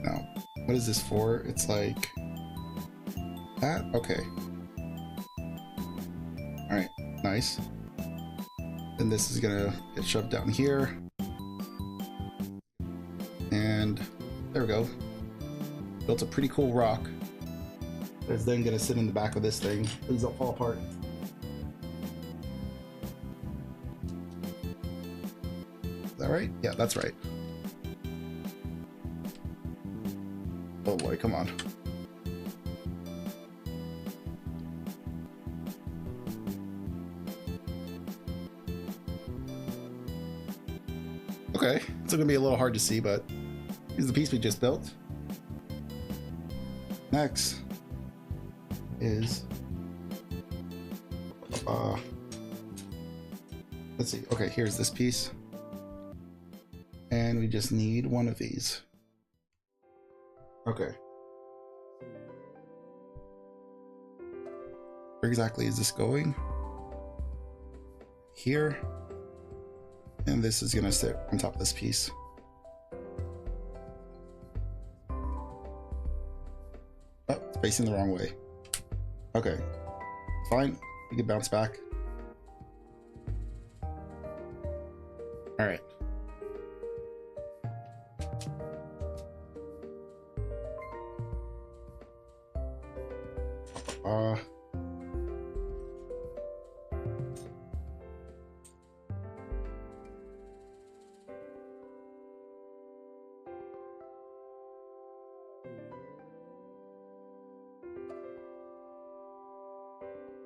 Now, what is this for? It's like that? Okay. Alright, nice. Then this is gonna get shoved down here. And there we go. Built a pretty cool rock. That's then gonna sit in the back of this thing. Please don't fall apart. Is that right? Yeah, that's right. Oh boy, come on. Okay, it's gonna be a little hard to see, but here's the piece we just built. Next is let's see. Okay, here's this piece, and we just need one of these. Okay. Where exactly is this going? Here. And this is gonna sit on top of this piece. Oh, it's facing the wrong way. Okay. Fine. We can bounce back. Alright.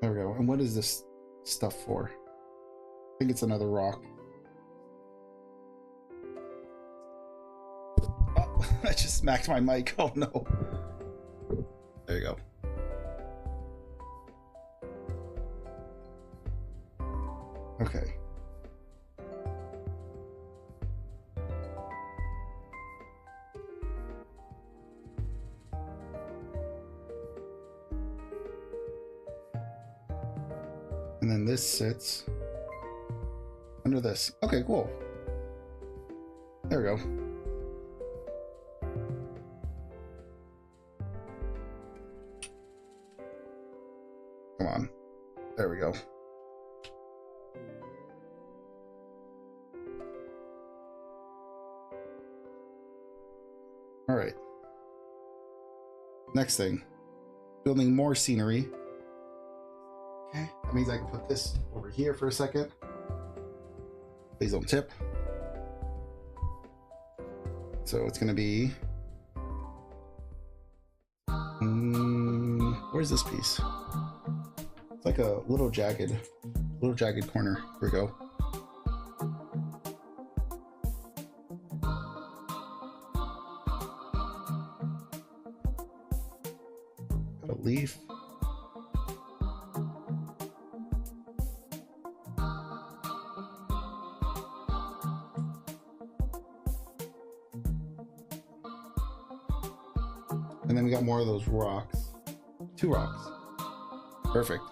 There we go. And what is this stuff for? I think it's another rock. Oh, I just smacked my mic. Oh no. There you go. Okay. And then this sits under this. Okay, cool. There we go. Come on. There we go. All right. Next thing, building more scenery. Okay, that means I can put this over here for a second. Please don't tip. So it's gonna be, where's this piece? It's like a little jagged corner. Here we go. Got a leaf. And then we got more of those rocks. 2 rocks. Perfect.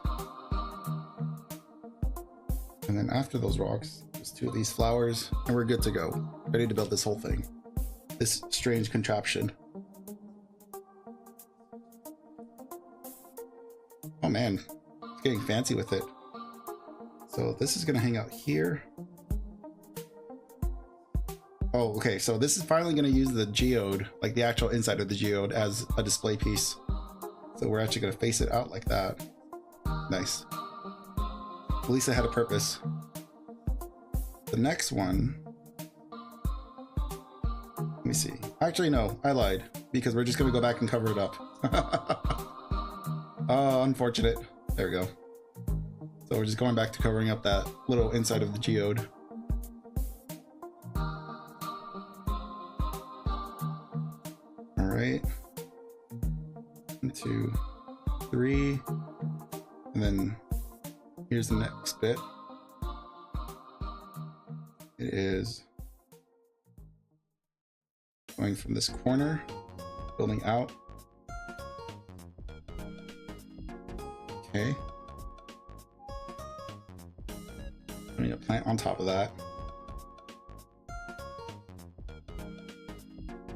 And then after those rocks, there's 2 of these flowers, and we're good to go. Ready to build this whole thing. This strange contraption. Oh man, it's getting fancy with it. So this is gonna hang out here. Oh, okay, so this is finally gonna use the geode, like the actual inside of the geode, as a display piece. So we're actually gonna face it out like that. Nice. At least it had a purpose. The next one, let me see. Actually, no, I lied, because we're just gonna go back and cover it up. Oh, unfortunate. There we go. So we're just going back to covering up that little inside of the geode. All right. 1, 2, 3, and then here's the next bit. It is going from this corner, building out. Okay. Putting a plant on top of that.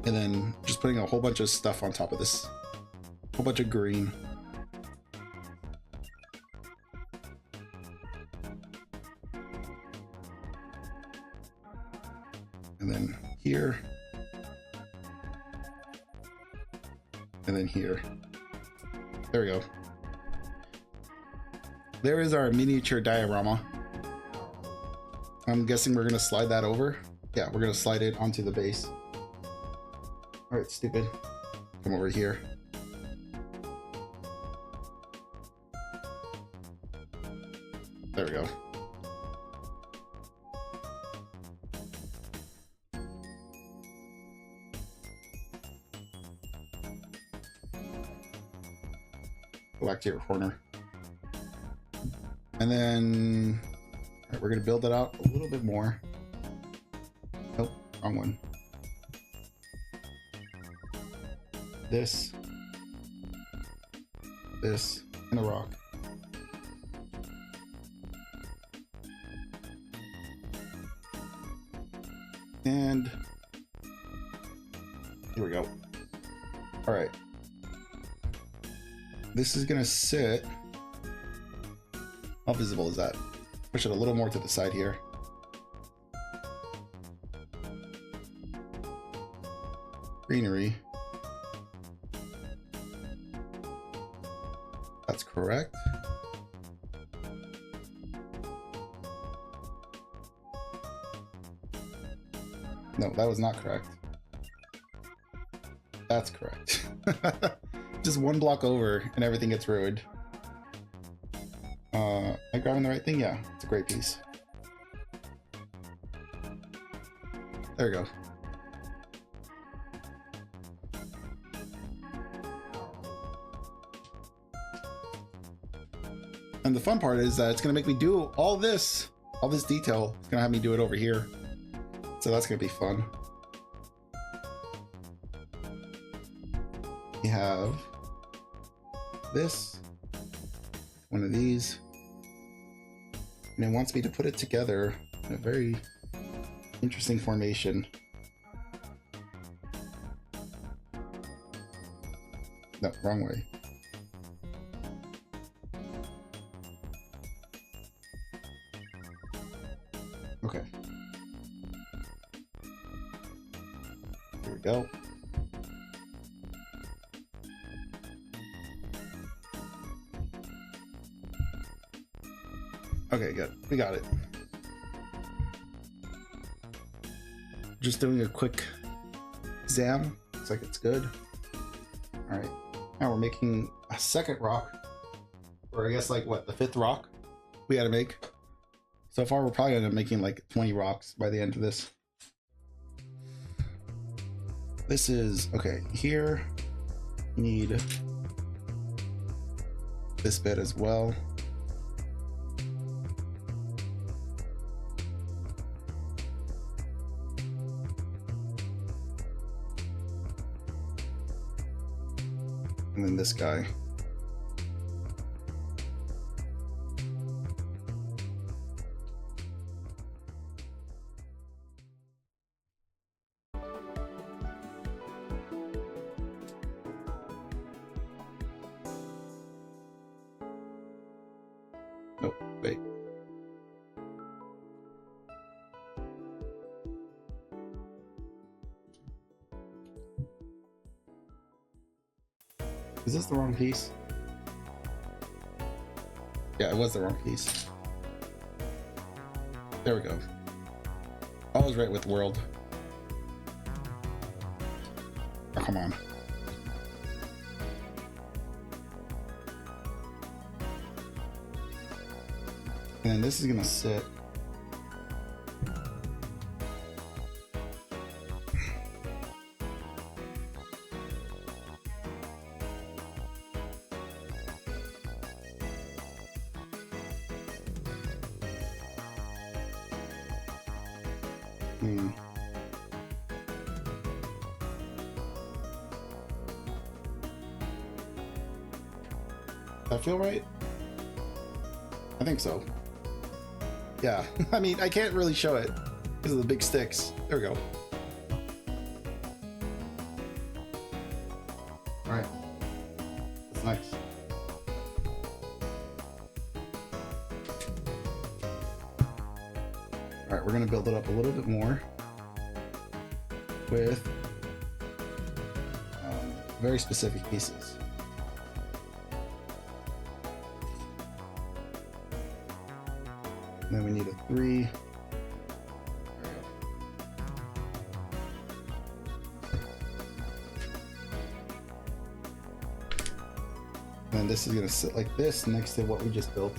And then just putting a whole bunch of stuff on top of this. A whole bunch of green. And then here. And then here. There we go. There is our miniature diorama. I'm guessing we're gonna slide that over. Yeah, we're gonna slide it onto the base. All right, stupid. Come over here. There we go. Go back to your corner. And then, all right, we're gonna build it out a little bit more. Nope, wrong one. This, and a rock. And here we go. All right. This is gonna sit. How visible is that? Push it a little more to the side here. Greenery. That's correct. No, that was not correct. That's correct. Just one block over and everything gets ruined. Am I grabbing the right thing? Yeah, it's a great piece. There we go. And the fun part is that it's gonna make me do all this detail. It's gonna have me do it over here. So that's gonna be fun. We have this, one of these, and it wants me to put it together in a very interesting formation. No, wrong way. Okay. Here we go. Okay, good. We got it. Just doing a quick exam. Looks like it's good. All right. Now we're making a second rock. Or I guess like what, the 5th rock we gotta make. So far we're probably gonna be making like 20 rocks by the end of this. This is, okay, here you need this bit as well. And then this guy. Nope, wait. Is this the wrong piece? Yeah, it was the wrong piece. There we go. I was right with world. Oh, come on. And then this is gonna sit. Does that feel right? I think so. Yeah, I mean, I can't really show it because of the big sticks. There we go. All right, that's nice. All right, we're gonna build it up a little bit more with very specific pieces. And then we need a 3. There we go. And this is gonna sit like this next to what we just built.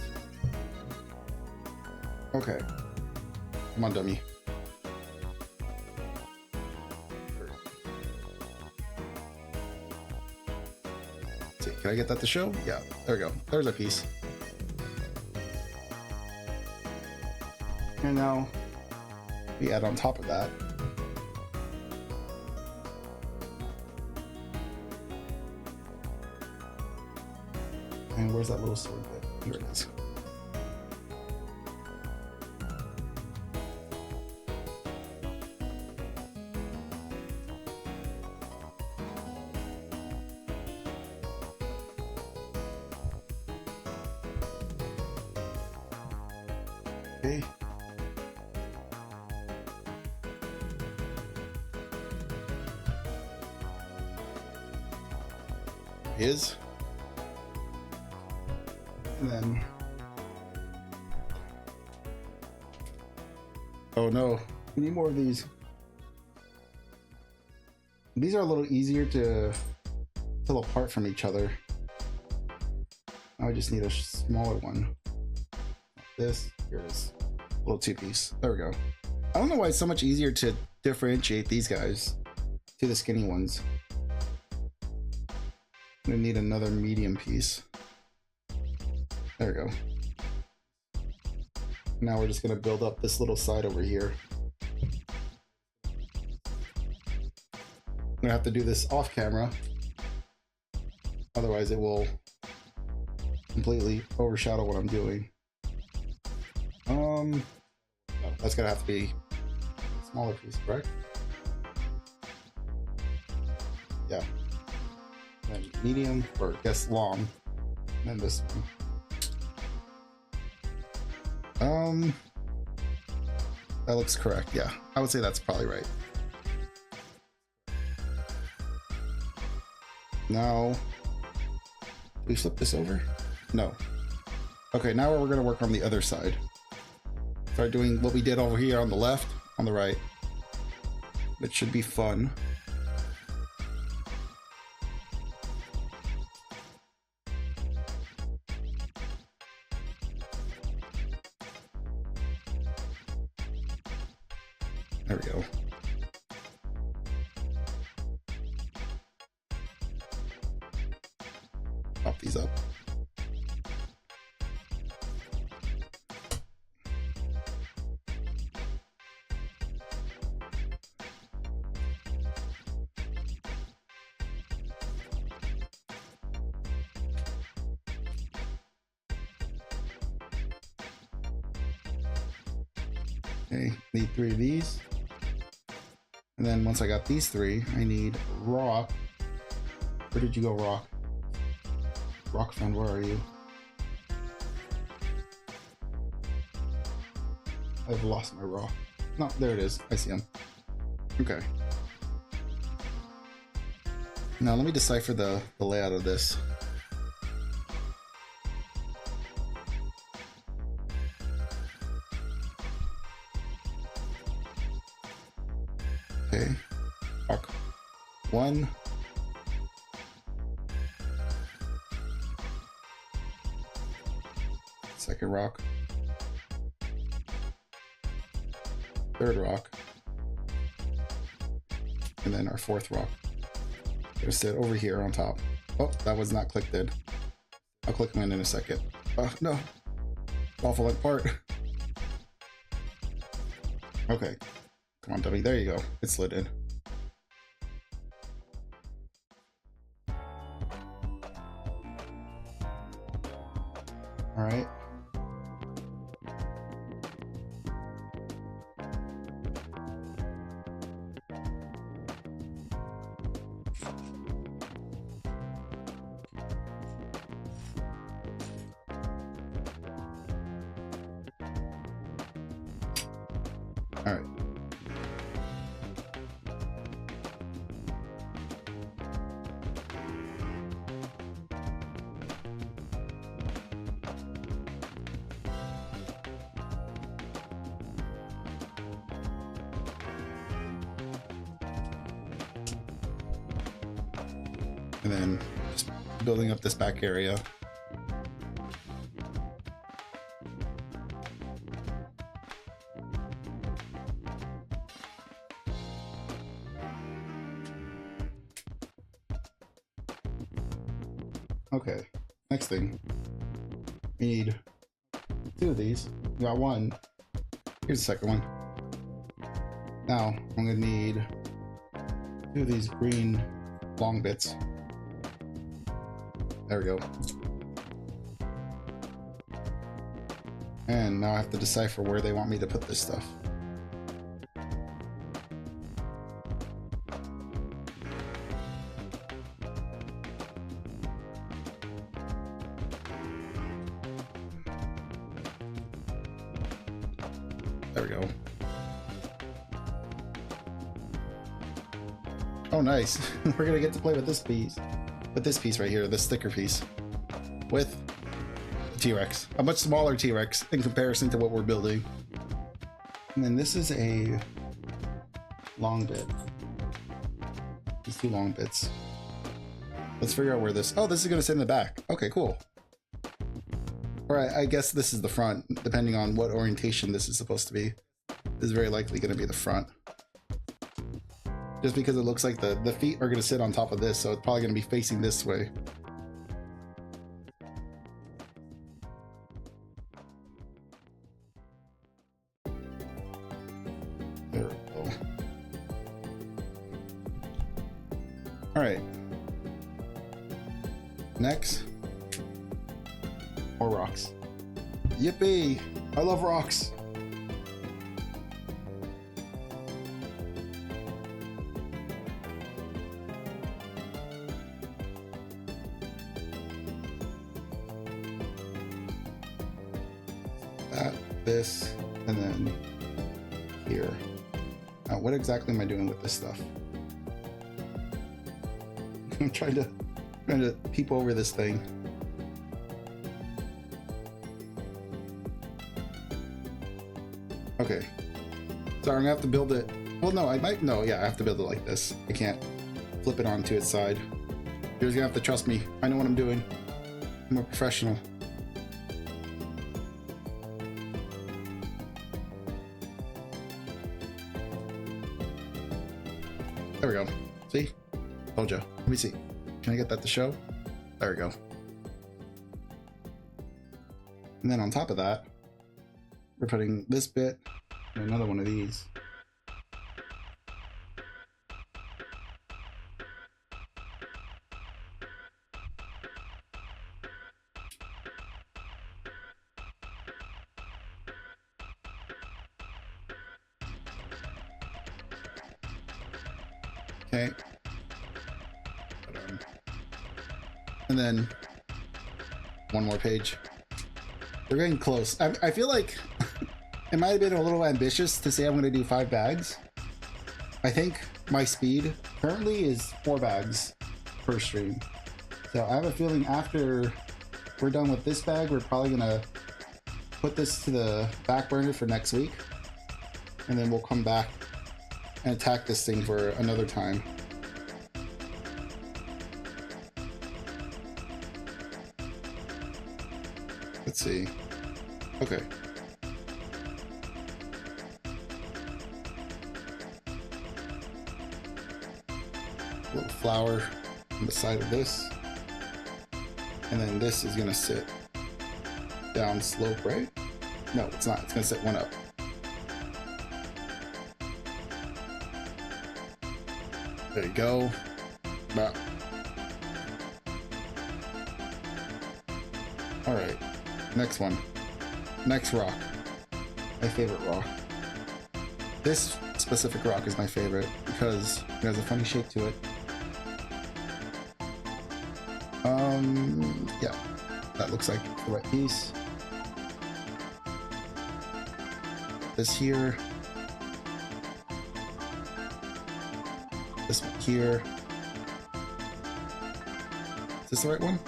Okay. Come on, dummy. Let's see, can I get that to show? Yeah, there we go. There's a piece. And now we add on top of that. And where's that little sword bit? Here it is. Okay. Is. And then, oh no, we need more of these. These are a little easier to pull apart from each other. Now I just need a smaller one. This, here it is, a little 2-piece. There we go. I don't know why it's so much easier to differentiate these guys to the skinny ones. I'm gonna need another medium piece. There we go. Now we're just gonna build up this little side over here. I'm gonna have to do this off camera. Otherwise it will completely overshadow what I'm doing. No, that's gonna have to be a smaller piece, correct? Yeah. And medium, or I guess long, and then this one. That looks correct. Yeah, I would say that's probably right. Now, do we flip this over? No. Okay, now we're gonna work on the other side. Start doing what we did over here on the left, on the right. It should be fun. There we go. Pop these up. Okay, need 3 of these. And then once I got these 3, I need rock. Where did you go, rock? Rock friend, where are you? I've lost my rock. No, there it is. I see him. Okay. Now let me decipher the layout of this. Okay. Rock 1. Second rock. Third rock. And then our 4th rock. Gonna sit over here on top. Oh, that was not clicked in. I'll click them in a second. Oh, no. All falling apart. Okay. Come on, dummy. There you go. It slid in. All right. All right. And then just building up this back area. Okay, next thing. We need 2 of these. We got 1. Here's the second one. Now, I'm gonna need 2 of these green long bits. There we go. And now I have to decipher where they want me to put this stuff. There we go. Oh, nice. We're gonna get to play with this piece. With this piece right here, this sticker piece. With a T-Rex. A much smaller T-Rex in comparison to what we're building. And then this is a long bit. These 2 long bits. Let's figure out where this... Oh, this is gonna sit in the back. Okay, cool. Alright, I guess this is the front, depending on what orientation this is supposed to be. This is very likely gonna be the front. Just because it looks like the feet are gonna sit on top of this, so it's probably gonna be facing this way. There we go. Alright. Next. More rocks. Yippee! I love rocks! That, this, and then here. Now, what exactly am I doing with this stuff? I'm trying to peep over this thing. Okay. Sorry, I'm gonna have to build it. Well, no, I might. No, yeah, I have to build it like this. I can't flip it onto its side. You're gonna have to trust me. I know what I'm doing. I'm a professional. There we go. See? Told you. Let me see. Can I get that to show? There we go. And then on top of that, we're putting this bit and another one of these. Okay. And then one more page. We're getting close. I feel like it might have been a little ambitious to say I'm going to do 5 bags. I think my speed currently is 4 bags per stream. So I have a feeling after we're done with this bag, we're probably going to put this to the back burner for next week. And then we'll come back and attack this thing for another time. Let's see. Okay. A little flower on the side of this. And then this is gonna sit down slope, right? No, it's not. It's gonna sit one up. There you go. About. All right. Next one. Next rock. My favorite rock. This specific rock is my favorite because it has a funny shape to it. Yeah. That looks like the right piece. This here. This one here. Is this the right one?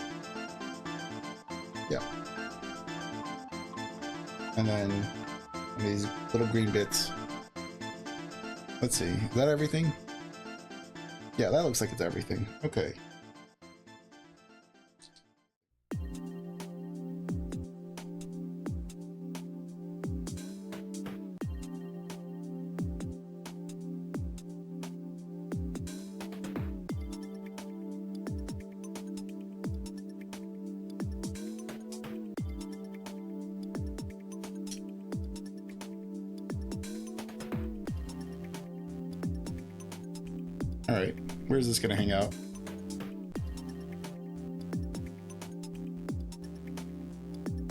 Yeah. And then these little green bits. Let's see, is that everything? Yeah, that looks like it's everything. Okay. All right, where's this gonna hang out?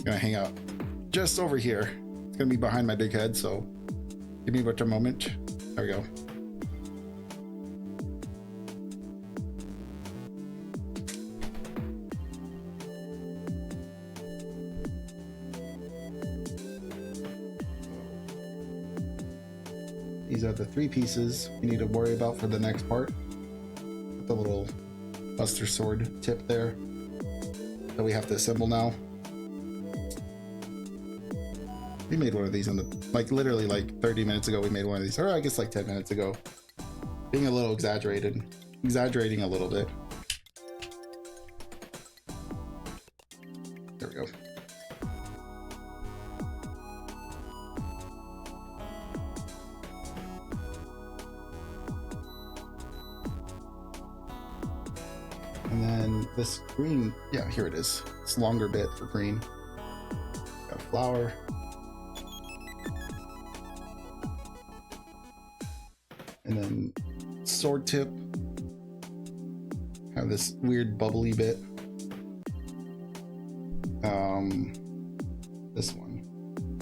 Gonna hang out just over here. It's gonna be behind my big head, so give me a moment. There we go. These are the 3 pieces we need to worry about for the next part. The little buster sword tip there that we have to assemble now. We made one of these on the, like literally like 30 minutes ago we made one of these, or I guess like 10 minutes ago. Being a little exaggerating a little bit. There we go. And then this green, yeah, here it is. It's a longer bit for green. Got a flower. And then sword tip. Have this weird bubbly bit. This one.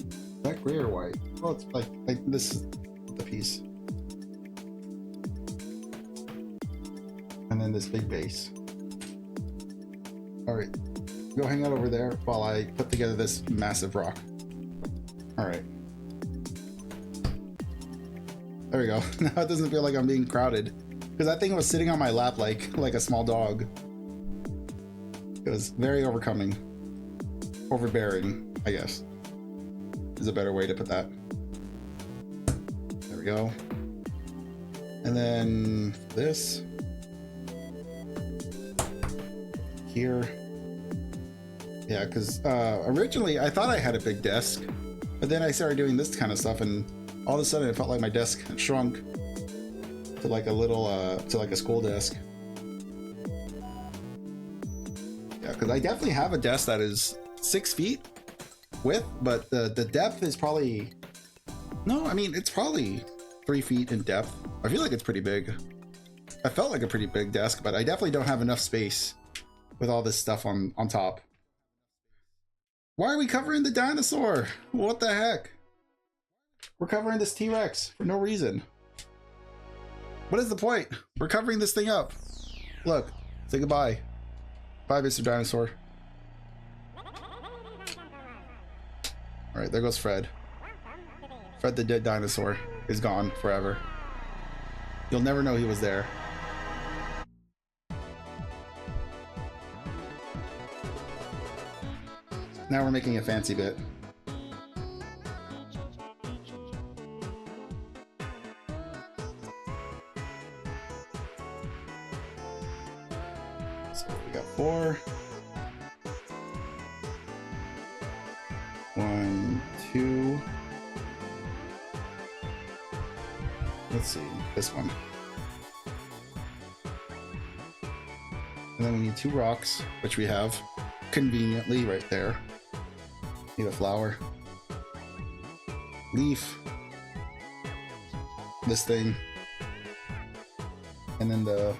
Is that gray or white? Oh, it's like this is the piece. And then this big base. All right, go hang out over there while I put together this massive rock. All right. There we go. Now it doesn't feel like I'm being crowded, because that thing was sitting on my lap like a small dog. It was very overbearing, I guess, is a better way to put that. we go. And then this here. Yeah, because originally I thought I had a big desk, but then I started doing this kind of stuff, and all of a sudden it felt like my desk shrunk to like a little, to like a school desk. Yeah, because I definitely have a desk that is 6 feet width, but the depth is probably, no, I mean, it's probably 3 feet in depth. I feel like it's pretty big. I felt like a pretty big desk, but I definitely don't have enough space with all this stuff on top. Why are we covering the dinosaur? What the heck? We're covering this T-Rex for no reason. What is the point? We're covering this thing up. Look, say goodbye. Bye, Mr. Dinosaur. Alright, there goes Fred. Fred the dead dinosaur is gone forever. You'll never know he was there. Now we're making a fancy bit. So we got 4. 1, 2. Let's see, this one. And then we need 2 rocks, which we have conveniently right there. Need a flower, leaf, this thing, and then the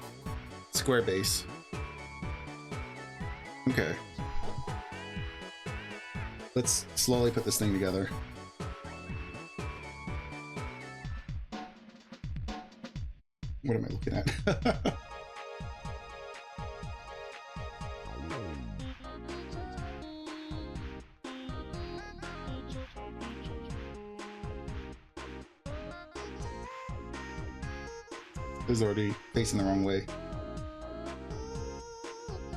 square base. Okay. Let's slowly put this thing together. What am I looking at? This is already facing the wrong way.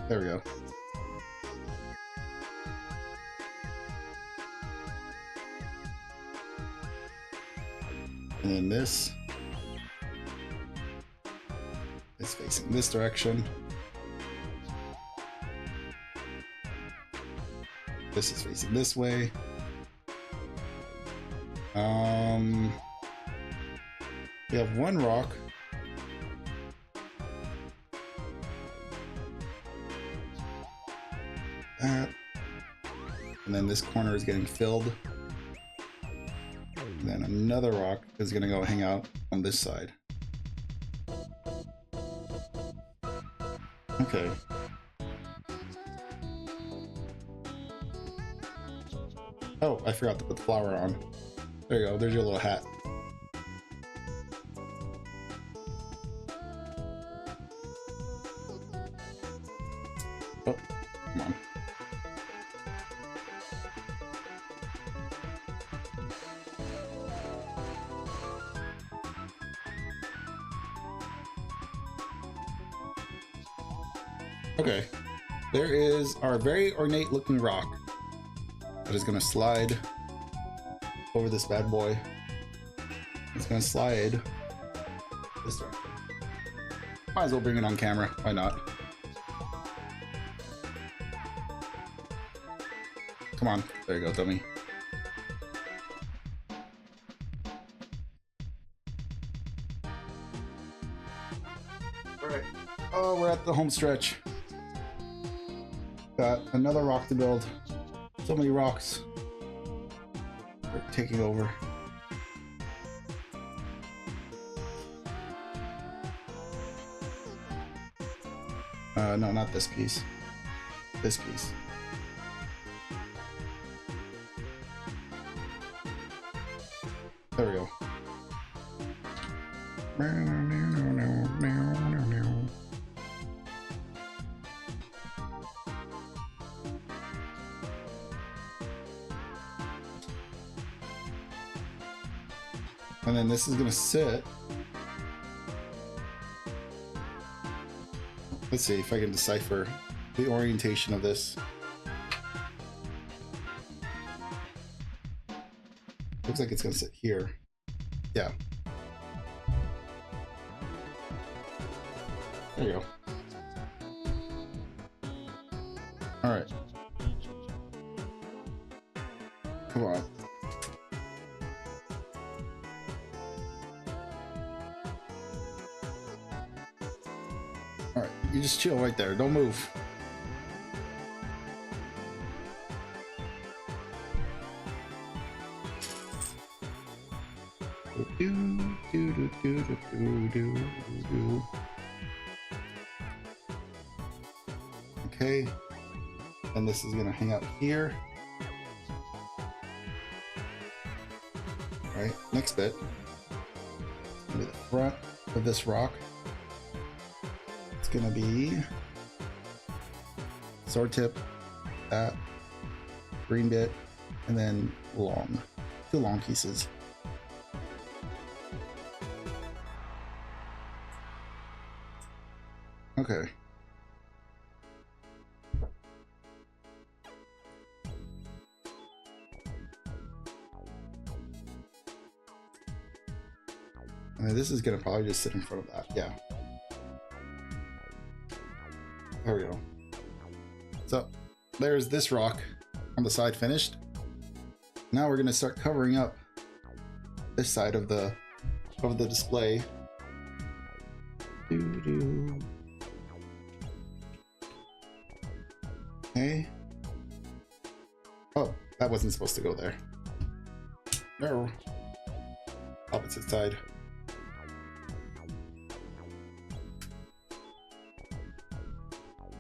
There we go. And then this is facing this direction. This is facing this way. We have 1 rock. That. And then this corner is getting filled. And then another rock is gonna go hang out on this side. Okay. Oh, I forgot to put the flower on. There you go, there's your little hat. Oh, come on. Okay, there is our very ornate looking rock that is going to slide over this bad boy. It's going to slide this direction. Might as well bring it on camera, why not? Come on, there you go, dummy. Alright, oh, we're at the home stretch. Got another rock to build. So many rocks. They're taking over. No, not this piece. This piece. There we go. And then this is going to sit. Let's see if I can decipher the orientation of this. Looks like it's going to sit here. Yeah. There you go. All right. Come on. All right, you just chill right there. Don't move. Okay, and this is gonna hang out here. All right, next bit. It's gonna be the front of this rock. It's gonna be sword tip, that green bit, and then long, 2 long pieces. Okay. And this is gonna probably just sit in front of that. Yeah. There we go. So there's this rock on the side finished. Now we're gonna start covering up this side of the display. Okay. Oh, that wasn't supposed to go there. No. Opposite side.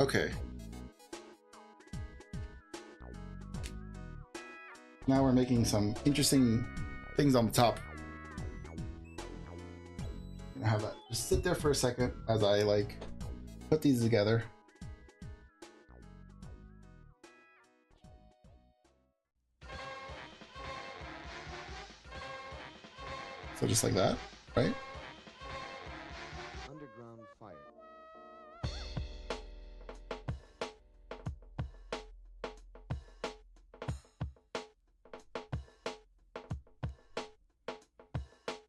Okay. Now we're making some interesting things on the top. I'm gonna have that just sit there for a second as I like put these together. So just like that, right? Underground fire.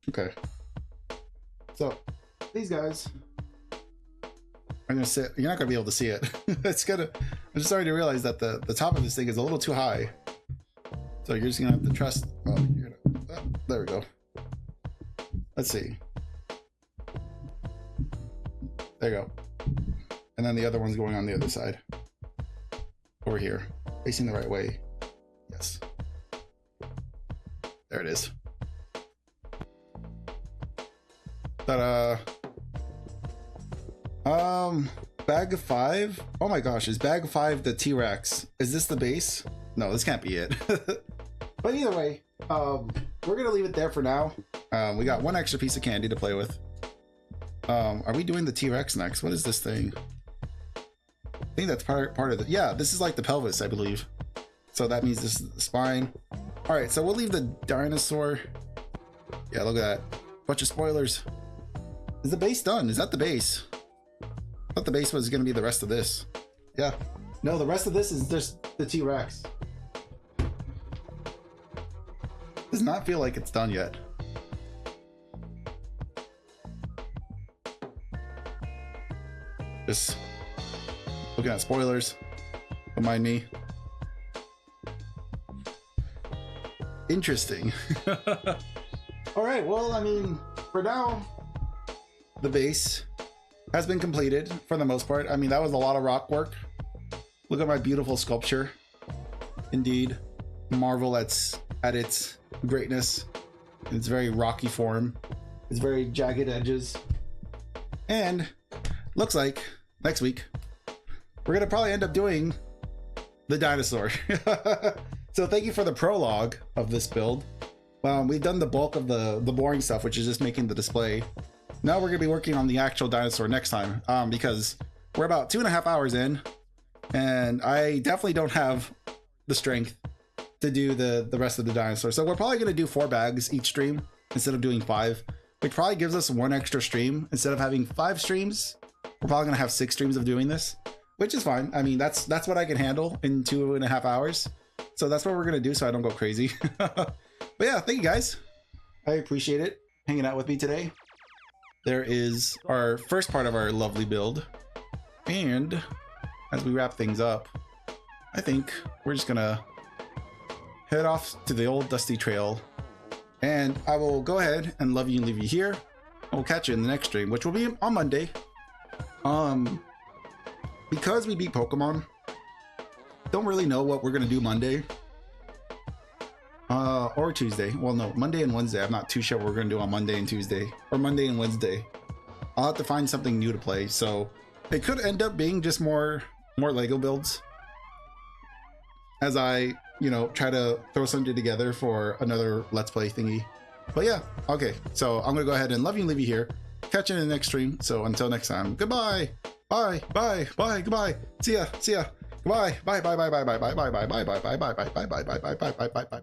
Okay. So these guys are gonna sit. You're not gonna be able to see it. It's gonna. I'm just starting to realize that the top of this thing is a little too high. So you're just gonna have to trust. Oh, you're gonna. Oh, there we go. Let's see. There you go. And then the other one's going on the other side. Over here. Facing the right way. Yes. There it is. Ta-da. Bag of 5? Oh my gosh, is bag of 5 the T-Rex? Is this the base? No, this can't be it. But either way, we're gonna leave it there for now. We got 1 extra piece of candy to play with. Are we doing the T-Rex next? What is this thing? I think that's part of the, yeah, this is like the pelvis, I believe. So that means this is the spine. All right, so we'll leave the dinosaur. Yeah, look at that. Bunch of spoilers. Is the base done? Is that the base? I thought the base was gonna be the rest of this. Yeah. No, the rest of this is just the T-Rex. Does not feel like it's done yet. Just looking at spoilers. Don't mind me. Interesting. All right, well, I mean, for now, the base has been completed for the most part. I mean, that was a lot of rock work. Look at my beautiful sculpture. Indeed, marvel at its greatness. It's very rocky form. It's very jagged edges. And looks like next week we're gonna probably end up doing the dinosaur. So thank you for the prologue of this build. We've done the bulk of the boring stuff, which is just making the display. Now we're gonna be working on the actual dinosaur next time, because we're about 2.5 hours in, and I definitely don't have the strength to do the rest of the dinosaur. So we're probably gonna do 4 bags each stream instead of doing 5, which probably gives us 1 extra stream. Instead of having 5 streams, we're probably gonna have 6 streams of doing this, which is fine. I mean, that's what I can handle in 2.5 hours. So that's what we're gonna do so I don't go crazy. But yeah, thank you guys. I appreciate it hanging out with me today. there is our first part of our lovely build. And as we wrap things up, I think we're just gonna head off to the old dusty trail, and I will go ahead and love you and leave you here. We'll catch you in the next stream, which will be on Monday. Because we beat Pokemon, don't really know what we're gonna do Monday or Tuesday. Well, no, Monday and Wednesday. I'm not too sure what we're gonna do on Monday and Tuesday, or Monday and Wednesday. I'll have to find something new to play, so it could end up being just more Lego builds as I, you know, try to throw something together for another Let's Play thingy. But yeah, okay, so I'm gonna go ahead and love you and leave you here. Catch you in the next stream. So until next time, goodbye. Bye, bye, bye, goodbye. See ya, see ya. Goodbye. Bye, bye, bye, bye, bye, bye, bye, bye, bye, bye, bye, bye, bye, bye, bye, bye, bye, bye, bye, bye.